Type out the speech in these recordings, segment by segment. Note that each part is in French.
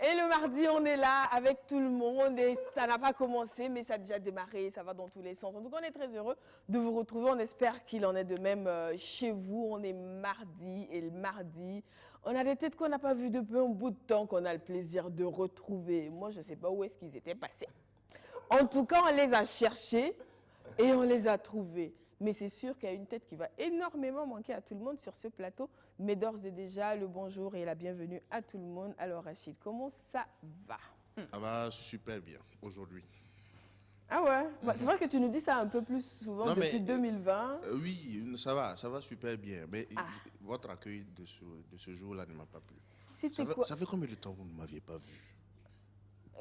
Et le mardi, on est là avec tout le monde et ça n'a pas commencé, mais ça a déjà démarré, ça va dans tous les sens. En tout cas, on est très heureux de vous retrouver. On espère qu'il en est de même chez vous. On est mardi et le mardi, on a des têtes qu'on n'a pas vues depuis un bout de temps, qu'on a le plaisir de retrouver. Moi, je ne sais pas où est-ce qu'ils étaient passés. En tout cas, on les a cherchés et on les a trouvés. Mais c'est sûr qu'il y a une tête qui va énormément manquer à tout le monde sur ce plateau. Mais d'ores et déjà, le bonjour et la bienvenue à tout le monde. Alors Rachid, comment ça va? Ça va super bien aujourd'hui. Ah ouais, bah, c'est vrai que tu nous dis ça un peu plus souvent Non, depuis 2020. Oui, ça va super bien. Mais votre accueil de ce jour-là ne m'a pas plu. Ça fait combien de temps que vous ne m'aviez pas vu?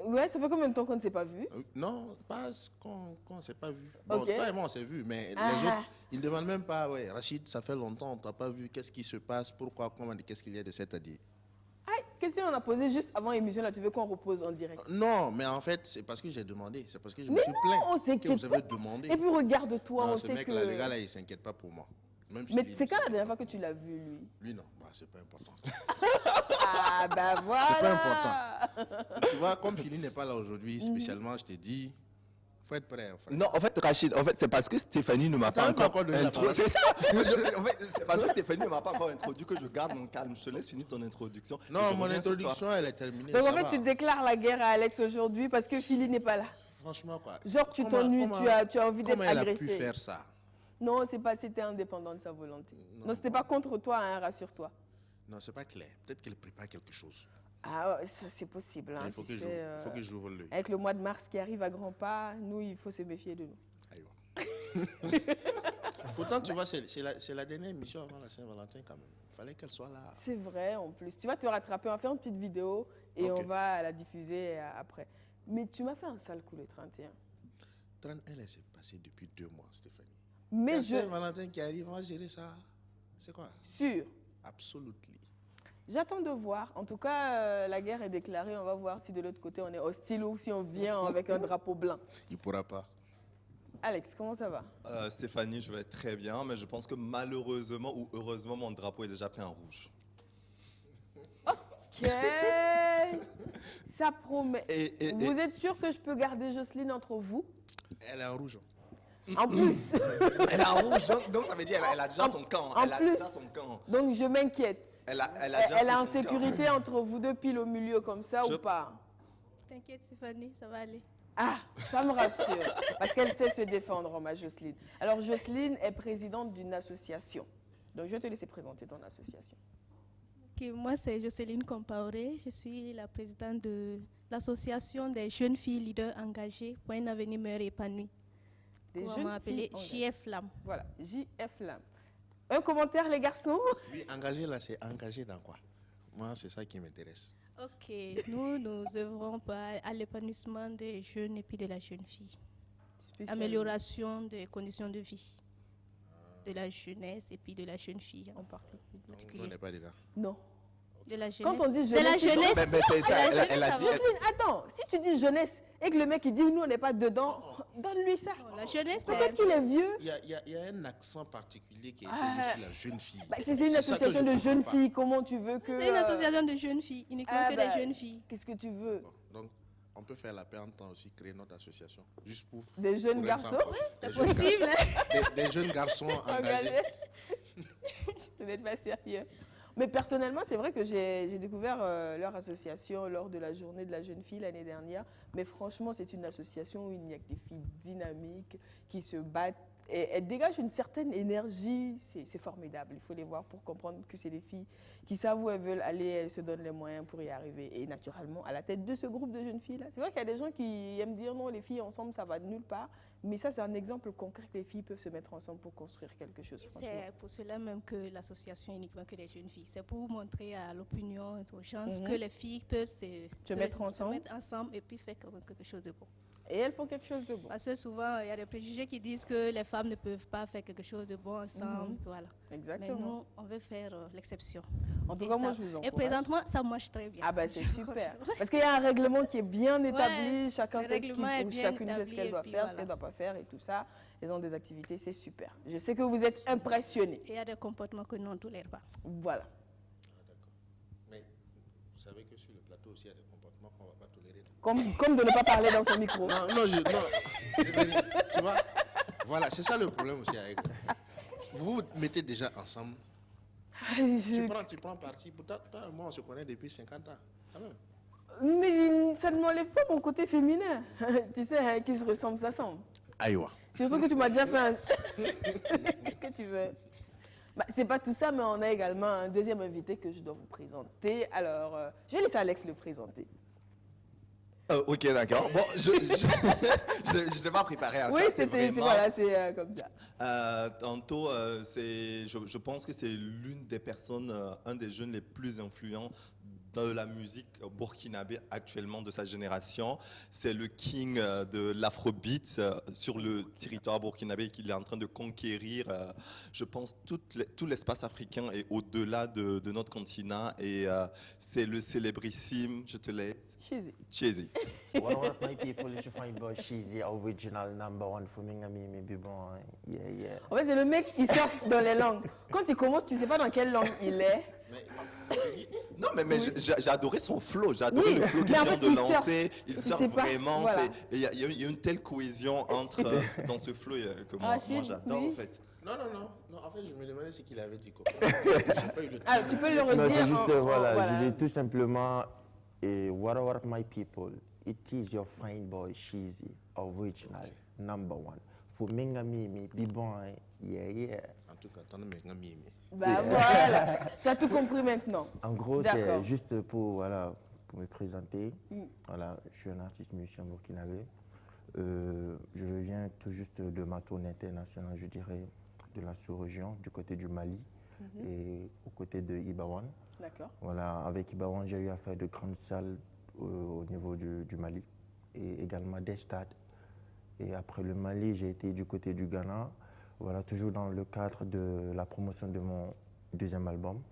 Ouais, ça fait combien de temps qu'on ne s'est pas vu? Non, pas qu'on ne s'est pas vu. Bon, Okay. toi et moi, on s'est vu, mais les autres, ils ne demandent même pas, ouais, Rachid, ça fait longtemps, on ne t'a pas vu, qu'est-ce qui se passe, pourquoi, comment, qu'est-ce qu'il y a de cette à dire? Ah, question on a posée juste avant l'émission, là, tu veux qu'on repose en direct? Non, mais en fait, c'est parce que j'ai demandé, c'est parce que je me Mais suis non, plaint on que s'inquiète vous avez pas. demandé. Et puis regarde-toi, Non, on ce sait mec-là, que... le gars-là, il ne s'inquiète pas pour moi. Même Mais s'il c'est quand la s'inquiète dernière pas. fois que tu l'as vu, lui? Lui, non, bah, c'est pas important. Ah, bah voilà. C'est pas important. Tu vois, comme Philly n'est pas là aujourd'hui, spécialement, je te dis, faut être prêt. Enfin. Non, en fait, Rachid, c'est parce que Stéphanie ne m'a pas encore donné la introduit. parole. C'est ça. En fait, c'est parce que Stéphanie ne m'a pas encore introduit que je garde mon calme. Je te laisse finir ton introduction. Non, mon introduction, elle est terminée. Donc en ça fait, va. tu déclares la guerre à Alex aujourd'hui parce que Philly n'est pas là. Franchement, quoi. Genre, tu t'ennuies, tu as envie d'être Comment elle a agressé. pu faire ça? Non, c'était indépendant de sa volonté. Non, c'était pas contre toi, hein, rassure-toi. Non, c'est pas clair. Peut-être qu'elle prépare quelque chose. Ah, ouais, ça c'est possible. Hein, Il faut que j'ouvre l'œil. Avec le mois de mars qui arrive à grands pas, nous, il faut se méfier de nous. Aïe. Pourtant, tu vois, c'est la dernière émission avant la Saint-Valentin quand même. Il fallait qu'elle soit là. C'est vrai, en plus. Tu vas te rattraper, on va faire une petite vidéo et Ok. on va la diffuser après. Mais tu m'as fait un sale coup le 31. Elle s'est passée depuis 2 mois, Stéphanie. Mais La je... Saint-Valentin qui arrive, on va gérer ça. C'est quoi? Sûr. Absolument. J'attends de voir. En tout cas, la guerre est déclarée. On va voir si de l'autre côté on est hostile ou si on vient avec un drapeau blanc. Il pourra pas. Alex, comment ça va? Stéphanie, je vais très bien, mais je pense que malheureusement ou heureusement, mon drapeau est déjà peint en rouge. Ok. Ça promet. Vous êtes sûr que je peux garder Jocelyne entre vous? Elle est en rouge. En plus. Elle est en rouge, donc ça veut dire qu'elle a déjà son camp. En Elle a plus. déjà son camp. Donc je m'inquiète. Elle a Elle déjà est en pris son camp. sécurité entre vous deux pile au milieu comme ça ou pas? T'inquiète Stéphanie, ça va aller. Ah, ça me rassure. Parce qu'elle sait se défendre, ma Jocelyne. Alors Jocelyne est présidente d'une association. Donc je vais te laisser présenter ton association. Ok, moi c'est Jocelyne Compaoré, je suis la présidente de l'association des jeunes filles leaders engagées pour un avenir meilleur et épanoui. Des On jeunes m'a appelé filles engagées. JF Lam. Voilà, JF Lam. Un commentaire, les garçons? Oui, engagé là, c'est engagé dans quoi? Moi, c'est ça qui m'intéresse. Ok, nous œuvrons à l'épanouissement des jeunes et puis de la jeune fille. Amélioration des conditions de vie de la jeunesse et puis de la jeune fille en particulier. On n'est pas dedans. Non. De la jeunesse. Quand on dit de la jeunesse, jeunesse. Mais c'est ça, de la elle a jeunesse, dit- ça va. Jocelyne, attends, si tu dis jeunesse et que le mec il dit nous on n'est pas dedans, donne-lui ça. Non, la jeunesse, Peut-être qu'il est vieux. Il y a un accent particulier qui est Ah. mis sur la jeune fille. Bah, si c'est une ça que association je de comprends jeunes pas. filles, comment tu veux que... c'est une association de jeunes filles, uniquement Ah, que bah, des jeunes filles. Qu'est-ce que tu veux? Bon, donc, on peut faire la paix en temps aussi, créer notre association. Juste pour. Des jeunes pour un garçons? temps. C'est Des jeunes possible. garçons. Des jeunes garçons engagés. Vous n'êtes pas sérieux. Mais personnellement, c'est vrai que j'ai découvert leur association lors de la journée de la jeune fille l'année dernière. Mais franchement, c'est une association où il n'y a que des filles dynamiques qui se battent. Et elles dégagent une certaine énergie. C'est formidable. Il faut les voir pour comprendre que c'est des filles qui savent où elles veulent aller. Elles se donnent les moyens pour y arriver. Et naturellement, à la tête de ce groupe de jeunes filles-là. C'est vrai qu'il y a des gens qui aiment dire non, les filles ensemble, ça va de nulle part. Mais ça, c'est un exemple concret que les filles peuvent se mettre ensemble pour construire quelque chose. franchement. C'est pour cela même que l'association est uniquement que des jeunes filles. C'est pour montrer à l'opinion, aux gens, que les filles peuvent se mettre ensemble. mettre ensemble et puis faire quelque chose de bon. Et elles font quelque chose de bon. Parce que souvent, il y a des préjugés qui disent que les femmes ne peuvent pas faire quelque chose de bon ensemble. Voilà. Exactement. Mais nous, on veut faire l'exception. En tout cas, moi, je vous encourage. Et présentement, ça marche très bien. Ah bah c'est super. Parce qu'il y a un règlement qui est bien établi, Ouais, chacun le sait ce qu'il règlement est faut, bien chacune sait ce établi qu'elle et doit puis faire, ce voilà. qu'elle ne doit pas faire et tout ça. Ils ont des activités, c'est super. Je sais que vous êtes impressionnés. Et il y a des comportements que nous ne tolère pas. Voilà. Ah, d'accord. Mais Vous savez que sur le plateau aussi, il y a des comportements qu'on ne va pas tolérer. Comme de ne pas parler dans son micro. Non, tu vois, voilà, c'est ça le problème aussi avec vous. Vous mettez déjà ensemble. Tu prends parti. Toi et moi, on se connaît depuis 50 ans. Quand même. Mais ça ne m'enlève pas mon côté féminin. Tu sais, hein, qui se ressemble, ça semble. Aïwa. Surtout que tu m'as déjà fait un... Qu'est-ce que tu veux? C'est pas tout ça, mais on a également un deuxième invité que je dois vous présenter. Alors, je vais laisser Alex le présenter. Ok, d'accord. Bon, je t'ai pas préparé à ça. Oui, c'est comme ça. Tantôt, je pense que c'est l'une des personnes, un des jeunes les plus influents de la musique burkinabé actuellement de sa génération. C'est le king de l'afrobeat sur le territoire burkinabé qu'il est en train de conquérir, je pense, tout l'espace africain et au-delà de notre continent. Et c'est le célébrissime, je te laisse. Cheesy. One of my people is fine boy Cheesy, original #1 for me, maybe bon. Yeah. En fait, c'est le mec qui surfe dans les langues. Quand il commence, tu sais pas dans quelle langue il est. Non, mais oui. J'ai adoré son flow. J'ai adoré le flow qu'il vient de lancer. Il surfe vraiment. Voilà. Il y a une telle cohésion dans ce flow que moi j'adore en fait. Non, en fait, je me demandais ce qu'il avait dit. Tu peux le redire. Non, c'est juste, voilà, je dis tout simplement, what my people, it is your fine boy, Cheesy, original, #1. For Minga Mimi, be boy, yeah. En tout cas, t'en as Minga Mimi. Bah voilà, tu as tout compris maintenant. En gros, c'est juste pour me présenter. Voilà, je suis un artiste musicien burkinabé. Je viens tout juste de ma tournée internationale, je dirais, de la sous-région, du côté du Mali et au côté de Ibawan. D'accord. Voilà, avec Ibawan, j'ai eu à faire de grandes salles au niveau du Mali et également des stades. Et après le Mali, j'ai été du côté du Ghana, voilà, toujours dans le cadre de la promotion de mon deuxième album.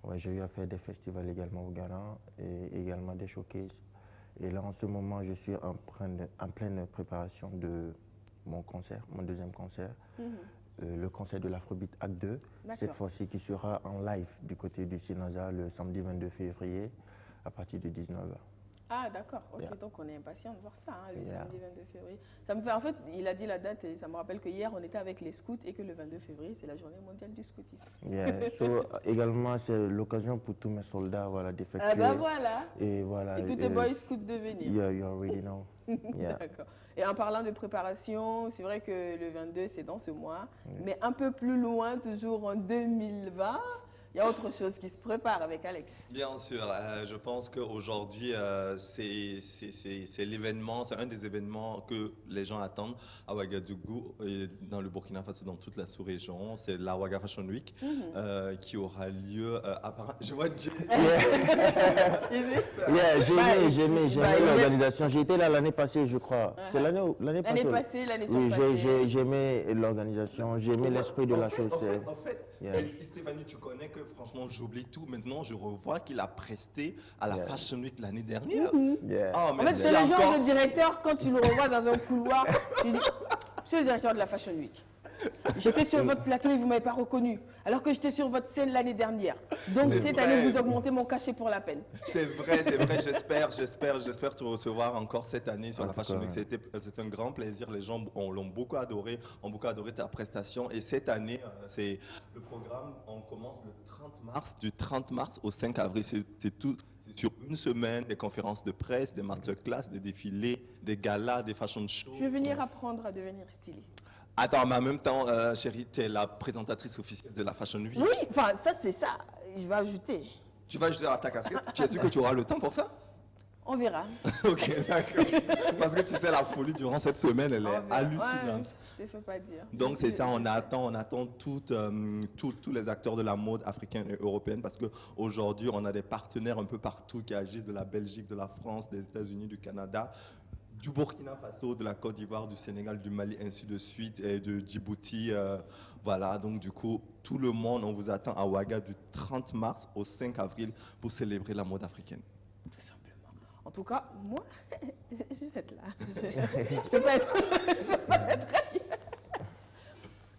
Ouais, j'ai eu à faire des festivals également au Ghana et également des showcases. Et là, en ce moment, je suis en pleine préparation de mon concert, mon deuxième concert, le concert de l'Afrobeat Act 2, cette fois-ci qui sera en live du côté du Sinaza le samedi 22 février à partir de 19h. Ah d'accord, donc on est impatient de voir ça, le samedi 22 février. Ça me fait, en fait, il a dit la date et ça me rappelle que hier on était avec les scouts et que le 22 février c'est la journée mondiale du scoutisme. Également c'est l'occasion pour tous mes soldats d'effectuer. Ah bah voilà. Et voilà. Et tous tes boys scouts de venir. Yeah, you already know. D'accord. Et en parlant de préparation, c'est vrai que le 22 c'est dans ce mois, mais un peu plus loin, toujours en 2020. Il y a autre chose qui se prépare avec Alex. Bien sûr, je pense qu'aujourd'hui, c'est l'événement, c'est un des événements que les gens attendent à Ouagadougou et dans le Burkina Faso, dans toute la sous-région. C'est la Ouaga Fashion Week qui aura lieu Je vois j'ai aimé l'organisation. J'ai été là l'année passée, je crois. C'est l'année passée. L'année oui, j'ai aimé l'organisation, j'ai aimé l'esprit de la chose. En fait, Stéphanie, tu connais que franchement, j'oublie tout. Maintenant, je revois qu'il a presté à la Fashion Week l'année dernière. En fait, c'est le genre de directeur, quand tu le revois dans un couloir, tu dis, c'est le directeur de la Fashion Week. J'étais sur votre plateau et vous ne m'avez pas reconnu, alors que j'étais sur votre scène l'année dernière. Donc cette année, vous augmentez mon cachet pour la peine. C'est vrai. J'espère te recevoir encore cette année sur la Fashion Week. C'était un grand plaisir. Les gens l'ont beaucoup adoré, ta prestation. Et cette année, c'est le programme. On commence le 30 mars, du 30 mars au 5 avril. C'est tout. Sur une semaine, des conférences de presse, des masterclass, des défilés, des galas, des fashion shows. Je vais venir apprendre à devenir styliste. Attends, mais en même temps, chérie, tu es la présentatrice officielle de la Fashion Week. Oui, enfin, ça, c'est ça. Je vais ajouter. Tu vas ajouter à ta casquette. Tu es sûr que tu auras le temps pour ça? On verra. Ok, d'accord. Parce que tu sais, la folie durant cette semaine, elle est hallucinante. Je te fais pas dire. Donc, c'est ça, on attend tous les acteurs de la mode africaine et européenne parce qu'aujourd'hui, on a des partenaires un peu partout qui agissent de la Belgique, de la France, des États-Unis, du Canada, du Burkina Faso, de la Côte d'Ivoire, du Sénégal, du Mali, ainsi de suite, et de Djibouti. Voilà, donc du coup, tout le monde, on vous attend à Ouaga du 30 mars au 5 avril pour célébrer la mode africaine. Tout simplement. En tout cas, moi, je vais être là. Je ne peux pas être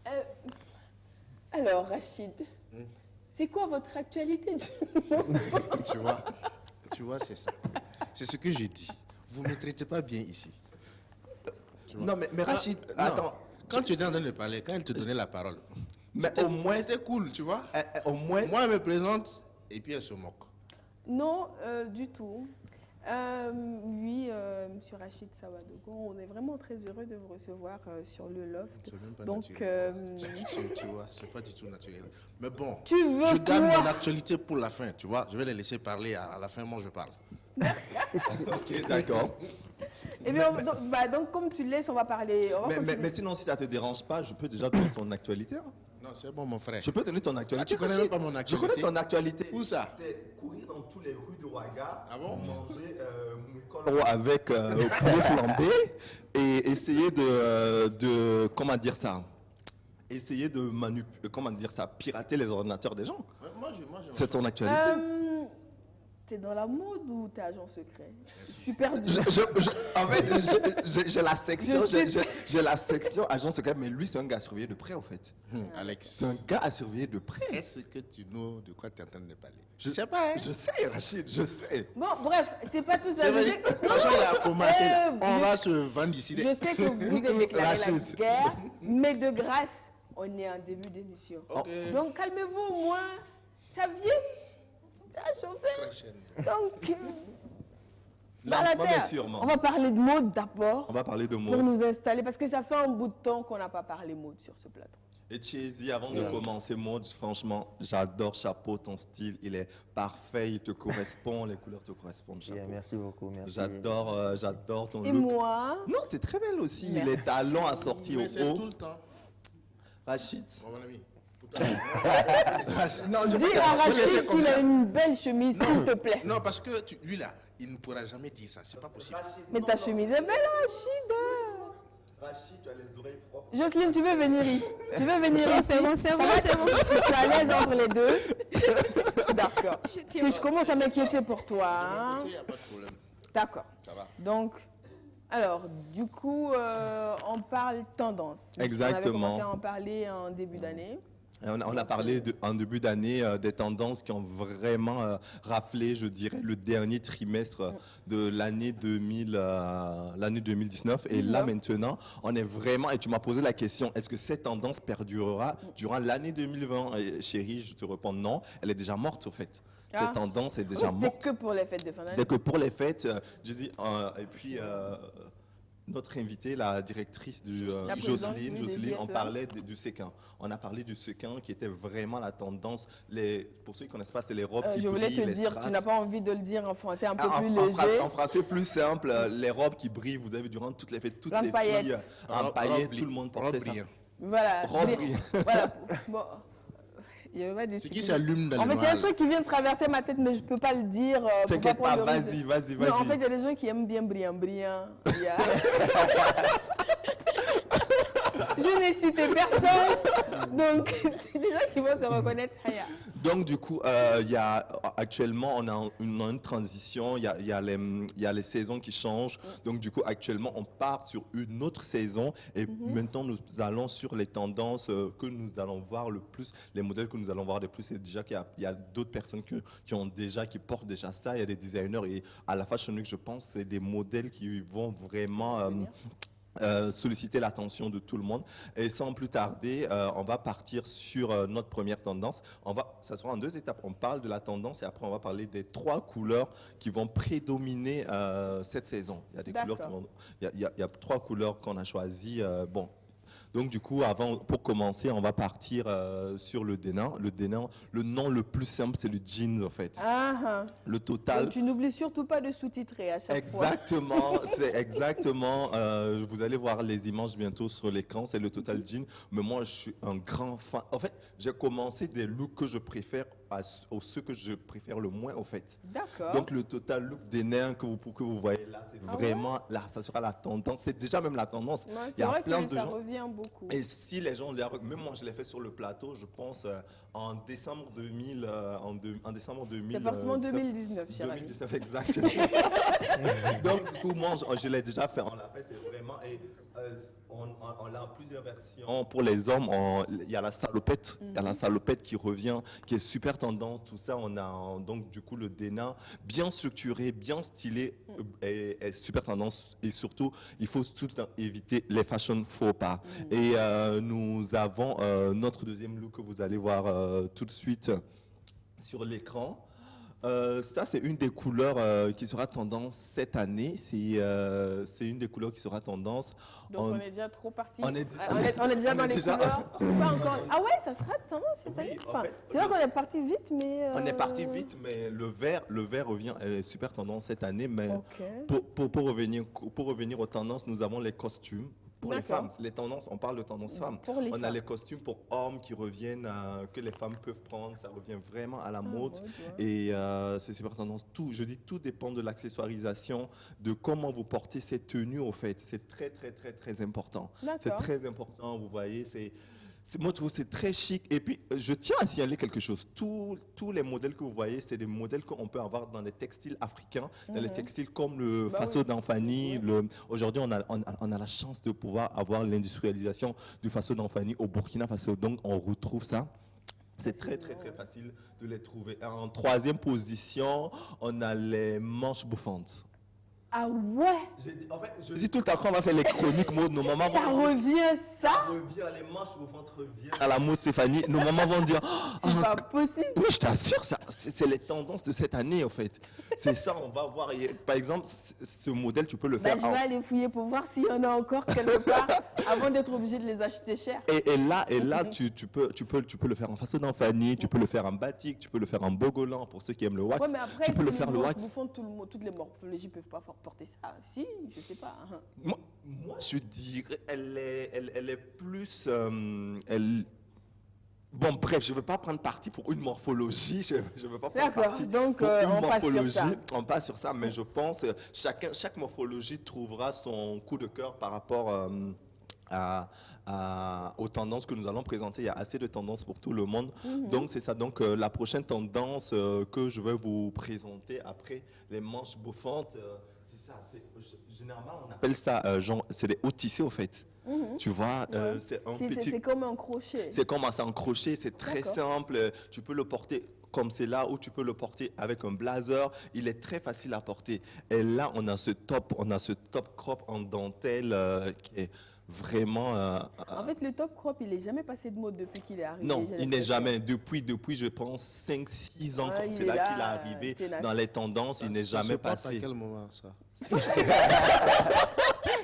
ailleurs. Alors, Rachid, c'est quoi votre actualité du moment? Tu Tu vois, c'est ça. C'est ce que j'ai dit. Vous ne me traitez pas bien ici. Tu vois. Non, mais Rachid, Non. attends. Quand tu étais en train de parler, quand elle te donnait la parole, Mais au moins, c'était cool, tu vois. au moins, Moi, elle me présente et puis elle se moque. Non, du tout. Oui, Monsieur Rachid Sawadogo, on est vraiment très heureux de vous recevoir sur le loft. C'est même pas Donc, naturel. Tu vois, c'est pas du tout naturel. Mais bon, tu veux je garde quoi? mon actualité pour la fin, tu vois. Je vais les laisser parler. À la fin, moi, je parle. ok, d'accord. Eh bien, donc, comme tu le laisses, on va parler. On va continuer. Mais sinon, si ça te dérange pas, je peux déjà donner ton actualité. Hein. Non, c'est bon, mon frère. Je peux donner ton actualité. Ah, tu connais Rachid. même pas mon Je actualité? connais ton actualité. Où ça? C'est courir dans tous les rues de Ouaga, Ah bon? manger moukolo avec poulet flambé et essayer de comment dire ça? Essayer de pirater les ordinateurs des gens. Ouais, moi, je C'est ton actualité. T'es dans la mode ou t'es agent secret? Je suis perdue. En fait, j'ai la section, Je suis- j'ai la section agent secret, mais lui, c'est un gars à surveiller de près, en fait. Alex, C'est un gars à surveiller de près. est-ce que tu know de quoi tu es en train de parler? Je sais pas, hein? Je sais, Rachid, je sais. Bon, bref, c'est pas tout ça. C'est Je vrai. sais que- De toute façon, il a commencé. Là. On je- va se vendre ici. Je sais que vous avez déclaré la Rachid. guerre, mais de grâce, on est en début d'émission. Ok. Donc calmez-vous au moins. Ça vient, ça a chauffé. Très cher. Donc, Lentement, mais sûrement. on va parler de mode d'abord On va parler de pour mode. nous installer, parce que ça fait un bout de temps qu'on n'a pas parlé mode sur ce plateau. Et Chezi, avant de commencer, mode, franchement, j'adore chapeau, ton style, il est parfait, il te correspond, les couleurs te correspondent, chapeau. Yeah, merci beaucoup, merci. J'adore ton Et look. moi, Non, t'es très belle aussi, Merci. les talons assortis Mais au c'est haut. tout le temps. Rachid. Mon ami. Pour toi. Non, je dis veux à je vais laisser Rachid comme qu'il a ça. une belle chemise, s'il te plaît. Non, parce que lui là, il ne pourra jamais dire ça. C'est pas possible. Mais ta chemise est belle, Rachid. Rachid, tu as les oreilles propres. Jocelyne, tu veux venir ici? Tu veux venir ici? C'est bon, c'est Ça bon, va, c'est bon. Tu es à l'aise entre les deux? D'accord. Que je commence à m'inquiéter pour toi. Hein? Il n'y a pas de problème. D'accord. Ça va. Donc, alors, du coup, on parle tendance. Exactement. On avait commencé à en parler en début d'année. Et on a parlé en début d'année des tendances qui ont vraiment raflé, je dirais, le dernier trimestre de l'année 2019. Et là maintenant, on est vraiment, et tu m'as posé la question, est-ce que cette tendance perdurera durant l'année 2020? Et, chérie, je te réponds non, elle est déjà morte au fait. Ah. Cette tendance est déjà C'était morte. que pour les fêtes de fin d'année. C'était que pour les fêtes, je dis, et puis notre invitée, la directrice de La présidente Jocelyne, du Jocelyne, on DGF, là. parlait du séquin. On a parlé du séquin qui était vraiment la tendance. Pour ceux qui ne connaissent pas, c'est les robes qui Je voulais brillent, te les dire, strass. tu n'as pas envie de le dire en français un peu Ah, plus léger. en français plus simple, les robes qui brillent, vous avez durant toutes les fêtes, toutes En les paillettes. filles en paillettes, tout le monde portait Robe ça. brillant. Voilà. Robe je- brillante. Voilà. Bon. Il y avait pas des Ce qui s'allume dans En le fait, il y a un noir. truc qui vient de traverser ma tête, mais je ne peux pas le dire. pour T'inquiète pas, prendre le risque. vas-y. Non, en fait, il y a des gens qui aiment bien brillant. Il y a- Je n'ai cité personne. Donc, c'est des gens qui vont se reconnaître. Haya. Donc, du coup, actuellement, on a une transition, il y a les saisons qui changent. Donc, du coup, actuellement, on part sur une autre saison et maintenant, nous allons sur les tendances que nous allons voir le plus, les modèles que nous allons voir le plus. C'est déjà qu'il y a d'autres personnes qui portent déjà ça. Il y a des designers et à la Fashion Week, je pense, c'est des modèles qui vont vraiment solliciter l'attention de tout le monde. Et sans plus tarder, on va partir sur notre première tendance. Ça sera en 2 étapes. On parle de la tendance et après on va parler des 3 couleurs qui vont prédominer cette saison. Il y a des couleurs qui vont, il y a 3 couleurs qu'on a choisies. Donc du coup, pour commencer, on va partir sur le dénin. Le nom le plus simple, c'est le jeans en fait. Ah, Le total. donc, tu n'oublies surtout pas de sous-titrer à chaque fois. Exactement, c'est exactement. Vous allez voir les images bientôt sur l'écran, c'est le Total Jean. Mais moi, je suis un grand fan. En fait, j'ai commencé des looks que je préfère aux ceux que je préfère le moins, en fait. D'accord. Donc, le Total look des nains que vous voyez là, c'est vraiment, là, ça sera la tendance. C'est déjà même la tendance. Ouais, Il y c'est a vrai plein que de ça gens. revient beaucoup. Et si les gens, même moi je l'ai fait sur le plateau, je pense en décembre 2000, en décembre 2000. C'est forcément 2019, cher ami. 2019 exactement. Donc du coup moi je l'ai déjà fait, on l'a fait, c'est vraiment. Et On a plusieurs versions. Pour les hommes, il y a la salopette. Il y a la salopette qui revient, qui est super tendance. Tout ça, on a donc du coup le dénin bien structuré, bien stylé, est super tendance. Et surtout, il faut tout le temps éviter les fashion faux pas. Et nous avons notre deuxième look que vous allez voir tout de suite sur l'écran. Ça, c'est une des couleurs qui sera tendance cette année. C'est une des couleurs qui sera tendance. Donc, on est déjà trop parti. On est déjà dans les couleurs. Pas encore. Ah ouais, ça sera tendance cette année. en fait, c'est vrai qu'on est parti vite, mais... On est parti vite, mais le vert revient super tendance cette année. Mais Ok. pour revenir aux tendances, nous avons les costumes. Pour les D'accord. femmes, les tendances, on parle de tendances femmes. Pour les On a femmes. les costumes pour hommes qui reviennent, que les femmes peuvent prendre. Ça revient vraiment à la mode. ouais. Et c'est super tendance. Tout dépend de l'accessoirisation, de comment vous portez ces tenues, au fait. C'est très, très, très, très important. C'est D'accord. très important, vous voyez. Moi, je trouve que c'est très chic. Et puis, je tiens à signaler quelque chose. Tous les modèles que vous voyez, c'est des modèles qu'on peut avoir dans les textiles africains, dans les textiles comme le Faso d'Anfani. Aujourd'hui, on a la chance de pouvoir avoir l'industrialisation du Faso d'Anfani au Burkina Faso. Donc, on retrouve ça. C'est très, très, très facile de les trouver. En troisième position, on a les manches bouffantes. Ah ouais, Je dis tout le temps quand on va faire les chroniques mode, nos mamans ça vont dire, revient, ça revient, les manches bouffantes reviennent à la mode Stéphanie. Nos mamans vont dire, C'est pas possible. oui, je t'assure, c'est les tendances de cette année en fait. C'est ça, on va voir. Par exemple, ce modèle, tu peux le Bah, faire. je vais aller fouiller pour voir s'il y en a encore quelque part avant d'être obligé de les acheter cher. Et là, tu peux le faire en façon d'Anfani, tu peux le faire en batik, tu peux le faire en bogolan pour ceux qui aiment le wax. Ouais, mais après, tu peux le est-ce que faire les le manches wax. bouffantes, toutes les morphologies peuvent pas porter ça. Si, je sais pas. Moi, je dirais, elle est plus. Bon, bref, je ne veux pas prendre parti pour une morphologie. Je ne veux pas prendre D'accord, parti donc, pour une on passe sur morphologie. ça. On passe sur ça, mais je pense que chaque morphologie trouvera son coup de cœur par rapport aux tendances que nous allons présenter. Il y a assez de tendances pour tout le monde. Donc, c'est ça. Donc, la prochaine tendance que je vais vous présenter après les manches bouffantes, c'est ça. Généralement, on appelle ça, c'est des hauts tissés, au fait. Tu vois, c'est un petit... C'est comme un crochet. C'est comme un crochet, c'est très D'accord. simple. Tu peux le porter comme c'est là, ou tu peux le porter avec un blazer. Il est très facile à porter. Et là, on a ce top crop en dentelle qui est vraiment... En fait, le top crop, il est jamais passé de mode depuis qu'il est arrivé. non, j'ai il n'est l'impression. jamais. Depuis, je pense, 5-6 ans, Ah, comme il c'est est là là, qu'il est arrivé tenace. dans les tendances, il n'est Ça jamais se porte passé. à quel moment, ça?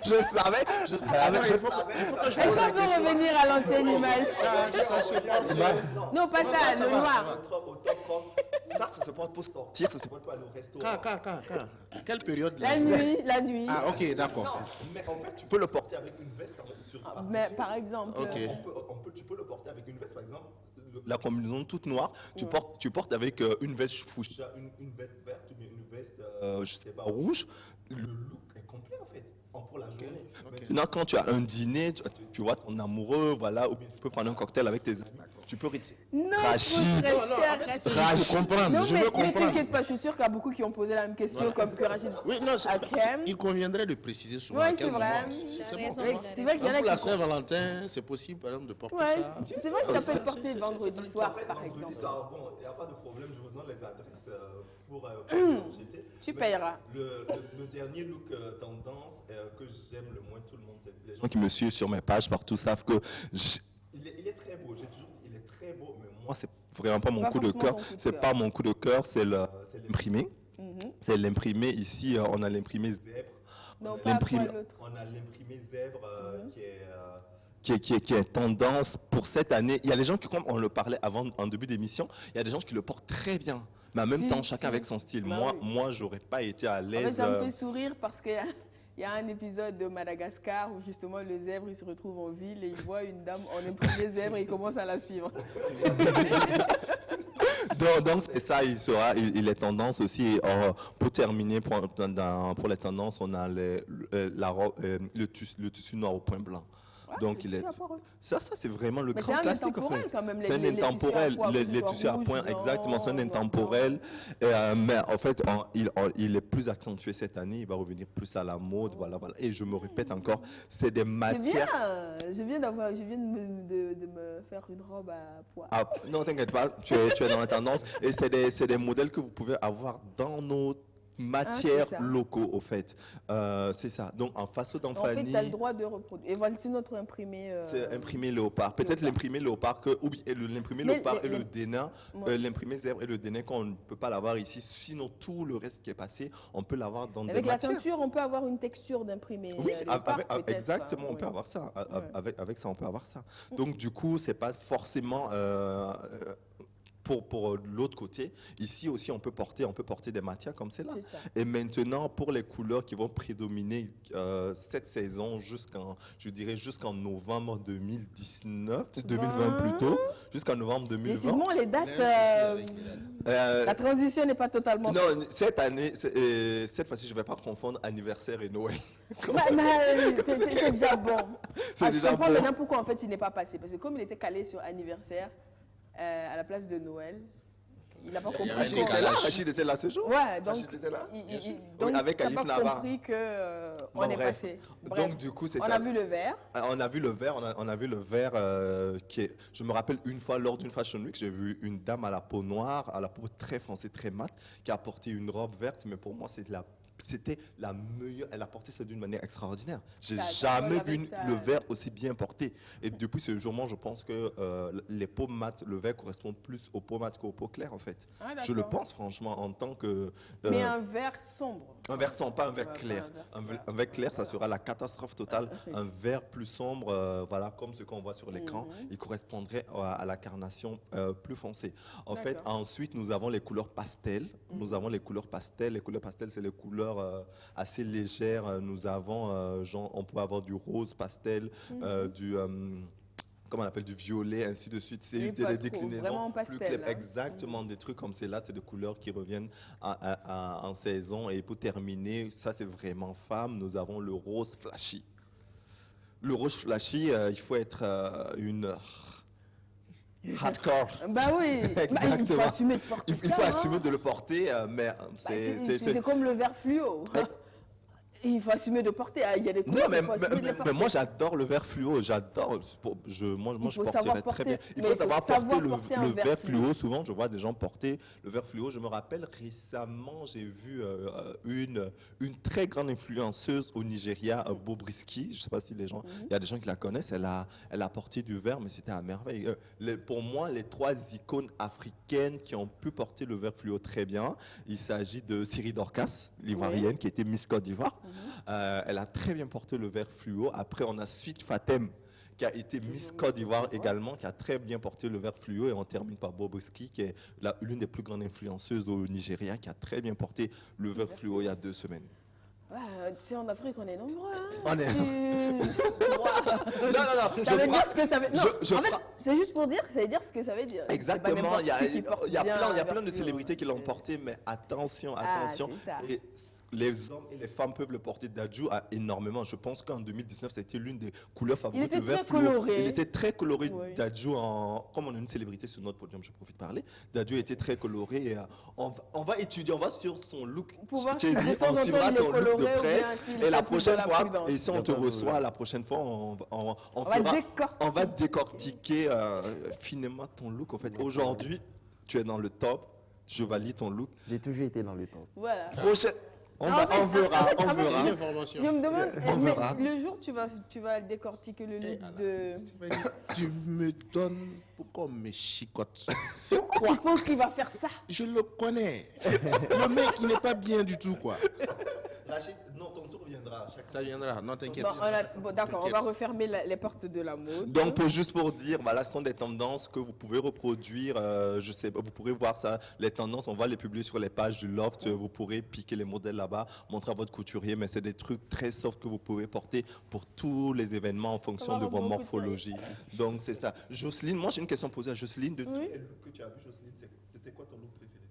Je savais. Il faut que je Est-ce pose la qu'on peut question. revenir à l'ancienne image Ça se porte. Non, pas Non, ça, ça le va, noir. Ça se porte pour sortir, ça se porte pour aller au restaurant. Quand? Quelle période de La nuit, la nuit. Ah, ok, d'accord. Mais en fait, tu peux le porter avec une veste sur Mais par exemple, Ok. Tu peux le porter avec une veste, par exemple, la combinaison toute noire, tu portes avec une veste fuchsia, une veste verte, ou bien une veste, je sais pas, rouge. Le look est complet en fait, pour la journée. Maintenant, quand tu as un dîner, tu vois ton amoureux, voilà, ou bien tu peux prendre un cocktail avec tes amis, tu peux retirer. non, Rachid. Je comprends, Non, je mais veux ne comprendre. t'inquiète pas, je suis sûr qu'il y a beaucoup qui ont posé la même question comme que Rachid. Oui, non, Ok. il conviendrait de préciser souvent Ouais, à quel c'est vrai. moment. C'est T'as bon raison, pour moi. C'est vrai qu'il y en a Pour la qui... Saint-Valentin, c'est possible, par exemple, de porter Ouais, ça. c'est vrai que ça peut c'est- être porté c'est- vendredi c'est- soir, par exemple. Bon, il n'y a pas de problème, je vous donne les adresses pour jeter. Tu Mais payeras. Le dernier look tendance que j'aime le moins, tout le monde, c'est les gens qui me suivent sur mes pages partout savent que il est très beau. J'ai toujours dit il est très beau, mais moi c'est vraiment pas mon pas coup de forcément cœur. ton coup de C'est cœur. pas mon coup de cœur, c'est l'imprimé. C'est l'imprimé ici. On a l'imprimé zèbre. Non, On a pas l'imprimé- après l'autre. On a l'imprimé zèbre qui est tendance pour cette année. Il y a des gens qui, comme on le parlait avant en début d'émission, il y a des gens qui le portent très bien. Mais en même Si, temps, chacun si. avec son style. Bah oui. Moi, j'aurais pas été à En fait, l'aise. ça me fait sourire parce qu'il y a un épisode de Madagascar où justement le zèbre il se retrouve en ville et il voit une dame en imprimé zèbre et il commence à la suivre. Donc c'est ça, il est tendance aussi. Pour terminer, pour les tendances, on a le tissu noir au point blanc. Donc, le tissu à pois rouge. ça c'est vraiment le Mais grand c'est un classique, en intemporel fait. quand même, C'est un les tissus à intemporel, pois, les que ce soit tissus à rouge, point, blanc, exactement, c'est un noir, intemporel. Mais en fait, il est plus accentué cette année, il va revenir plus à la mode, voilà. Et je me répète encore, c'est des C'est matières... bien. Je viens de me faire une robe à pois. Ah, non, t'inquiète pas, tu es dans la tendance. Et c'est des modèles que vous pouvez avoir dans nos matières c'est ça. locaux, au fait. C'est ça. Donc, en façon En fait, d'Anfani, tu as le droit de reproduire. Et voici notre imprimé. c'est imprimé léopard. Peut-être léopard. l'imprimé léopard, l'imprimé Mais léopard et les- le dénin, Ouais. l'imprimé zèbre et le dénin, qu'on ne peut pas l'avoir ici. Sinon, tout le reste qui est passé, on peut l'avoir dans Avec des la matières. teinture, on peut avoir une texture d'imprimé. Oui, léopard, peut-être, exactement, on oui. peut avoir ça. Ouais. Avec ça, on peut avoir ça. Donc, du coup, c'est pas forcément pour l'autre côté. Ici aussi, on peut porter des matières comme celle-là. C'est ça. Et maintenant, pour les couleurs qui vont prédominer cette saison je dirais jusqu'en novembre 2019, 2020 plutôt, jusqu'en novembre 2020. Décidément, les dates, la transition n'est pas totalement Non, cette année, cette fois-ci, je ne vais pas confondre anniversaire et Noël. c'est déjà bon. C'est déjà je comprends bon. maintenant pourquoi en fait il n'est pas passé. Parce que comme il était calé sur anniversaire à la place de Noël, il n'a pas compris. Rachid qu'on- était là. Rachid était là ce jour. Ouais, donc, Rachid était là, bien sûr. donc Oui, avec t'as Alif pas Navar. compris qu'on Bon, est bref. passé. Bref, Donc, du coup, c'est on ça. a vu le vert. On a vu le vert, on a vu le vert qui est... Je me rappelle une fois, lors d'une Fashion Week, j'ai vu une dame à la peau noire, à la peau très foncée, très mate, qui a porté une robe verte, mais pour moi, c'était la meilleure. Elle a porté ça d'une manière extraordinaire. J'ai Ça jamais colle vu avec ça. le vert aussi bien porté. Et depuis ce jour-là, je pense que les peaux mates, le vert correspond plus aux peaux mates qu'aux peaux claires, en fait. Ah, Je le d'accord. pense, franchement, en tant que... Mais un vert sombre. Un vert sombre, pas un vert Ouais, clair. pas Un vert clair, ça sera la catastrophe totale. Ok. Un vert plus sombre, voilà, comme ce qu'on voit sur l'écran, il correspondrait à la carnation plus foncée. En fait, D'accord. ensuite, nous avons les couleurs pastel. Nous avons les couleurs pastel. Les couleurs pastel, c'est les couleurs assez légères. Nous avons, on peut avoir du rose pastel, comment on appelle, du violet, ainsi de suite. C'est Mais des pas trop, déclinaisons vraiment plus pastel, claires. hein. Exactement, des trucs comme celle-là, c'est des couleurs qui reviennent en saison. Et pour terminer, ça c'est vraiment femme, nous avons le rose flashy. Le rose flashy, il faut être une hardcore. Bah oui, bah, il faut Exactement. assumer de porter Il ça. faut hein. assumer de le porter, mais Bah, c'est... c'est comme le vert fluo. Mais- Il faut assumer de porter. Ah, il y a des Non, couleurs, mais, il faut assumer de les mais porter. moi j'adore le vert fluo, j'adore. Moi Il je faut porterais savoir très bien. porter, Il mais faut il faut savoir savoir porter porter un le vert vert fluo. fluo. Souvent, je vois des gens porter le vert fluo. Je me rappelle récemment, j'ai vu une très grande influenceuse au Nigeria, Bobrisky. Je ne sais pas si il y a des gens qui la connaissent. Elle a porté du vert, mais c'était à merveille. Pour moi, les trois icônes africaines qui ont pu porter le vert fluo très bien, il s'agit de Siri Dorcas, l'ivoirienne, qui était Miss Côte d'Ivoire. Elle a très bien porté le vert fluo. Après, on a Sweet Fatem, qui a été Miss Côte d'Ivoire également, qui a très bien porté le vert fluo. Et on termine par Bobrisky, qui est l'une des plus grandes influenceuses au Nigeria, qui a très bien porté le vert fluo il y a 2 semaines. Ouais, tu sais, en Afrique, on est nombreux. Hein. On est- Non, non, ça veut dire ce que ça veut dire. je En fait, prends- c'est juste pour dire, ça veut dire ce que ça veut dire. C'est pas Exactement, n'importe il y a, qui qui porte il y a bien plein, un de vert fluo. célébrités qui l'ont porté, mais attention, Ah, attention. c'est ça. Et les hommes et les femmes peuvent le porter. Dadju a énormément. Je pense qu'en 2019, c'était l'une des couleurs favorites. était le vert très fluo. coloré. Il était très coloré. Oui. Dadju, comme on a une célébrité sur notre podium, je profite de parler. Dadju était très coloré. Et, on va étudier, on va sur son look. Pour voir Je t'ai si de dit, temps en on temps, suivra il est ton look de coloré ou près. bien s'il Et la fait plus de prochaine la fois, prudence. et si on te reçoit, la prochaine fois, on va décortiquer finement ton look. En fait, aujourd'hui, tu es dans le top. Je valide ton look. J'ai toujours été dans le temps. Voilà. Prochaine, on En fait, verra. en fait, C'est une Je information. me demande, On mais verra. le jour tu vas décortiquer le look de... Stéphanie, tu me donnes pourquoi on me chicote. C'est Pourquoi quoi? tu penses qu'il va faire ça? Je le connais. Le mec, il n'est pas bien du tout, quoi. Rachid, non, ton tour viendra. Ça viendra, non, t'inquiète. Bon, d'accord, on va T'inquiète. refermer les portes de la mode. Donc, juste pour dire, voilà, ce sont des tendances que vous pouvez reproduire. Je sais, vous pourrez voir ça. Les tendances, on va les publier sur les pages du Loft. Vous pourrez piquer les modèles là-bas, montrer à votre couturier. Mais c'est des trucs très soft que vous pouvez porter pour tous les événements en fonction va de vos rendre au morphologies. Donc, c'est ça. Jocelyne, moi, j'ai une question à poser à Jocelyne. De tous Oui. les looks que tu as vu, Jocelyne, c'était quoi ton look préféré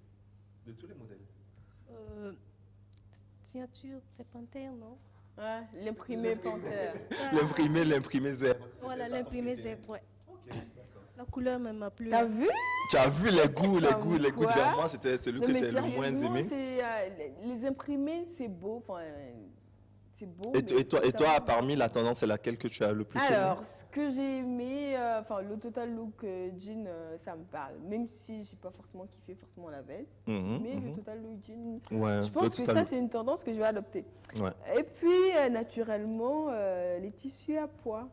de tous les modèles? Signature, c'est panthère, non? Ouais, l'imprimé panthère. L'imprimé zèbre. Voilà, l'imprimé zèbre, ouais. La couleur même plus. T'as vu? Tu as vu les goûts Quoi? différents, c'était celui Non, que mais j'ai le moins sérieusement, aimé. les imprimés, c'est beau. Enfin, c'est beau. Et mais toi, ça- parmi la tendance, c'est laquelle que tu as le plus aimé? Alors, ce que j'ai aimé, le total look jean, ça me parle. Même si j'ai pas forcément kiffé la veste, mais le total look jean, Ouais, je pense que ça, c'est une tendance que je vais adopter. Ouais. Et puis, naturellement, les tissus à pois.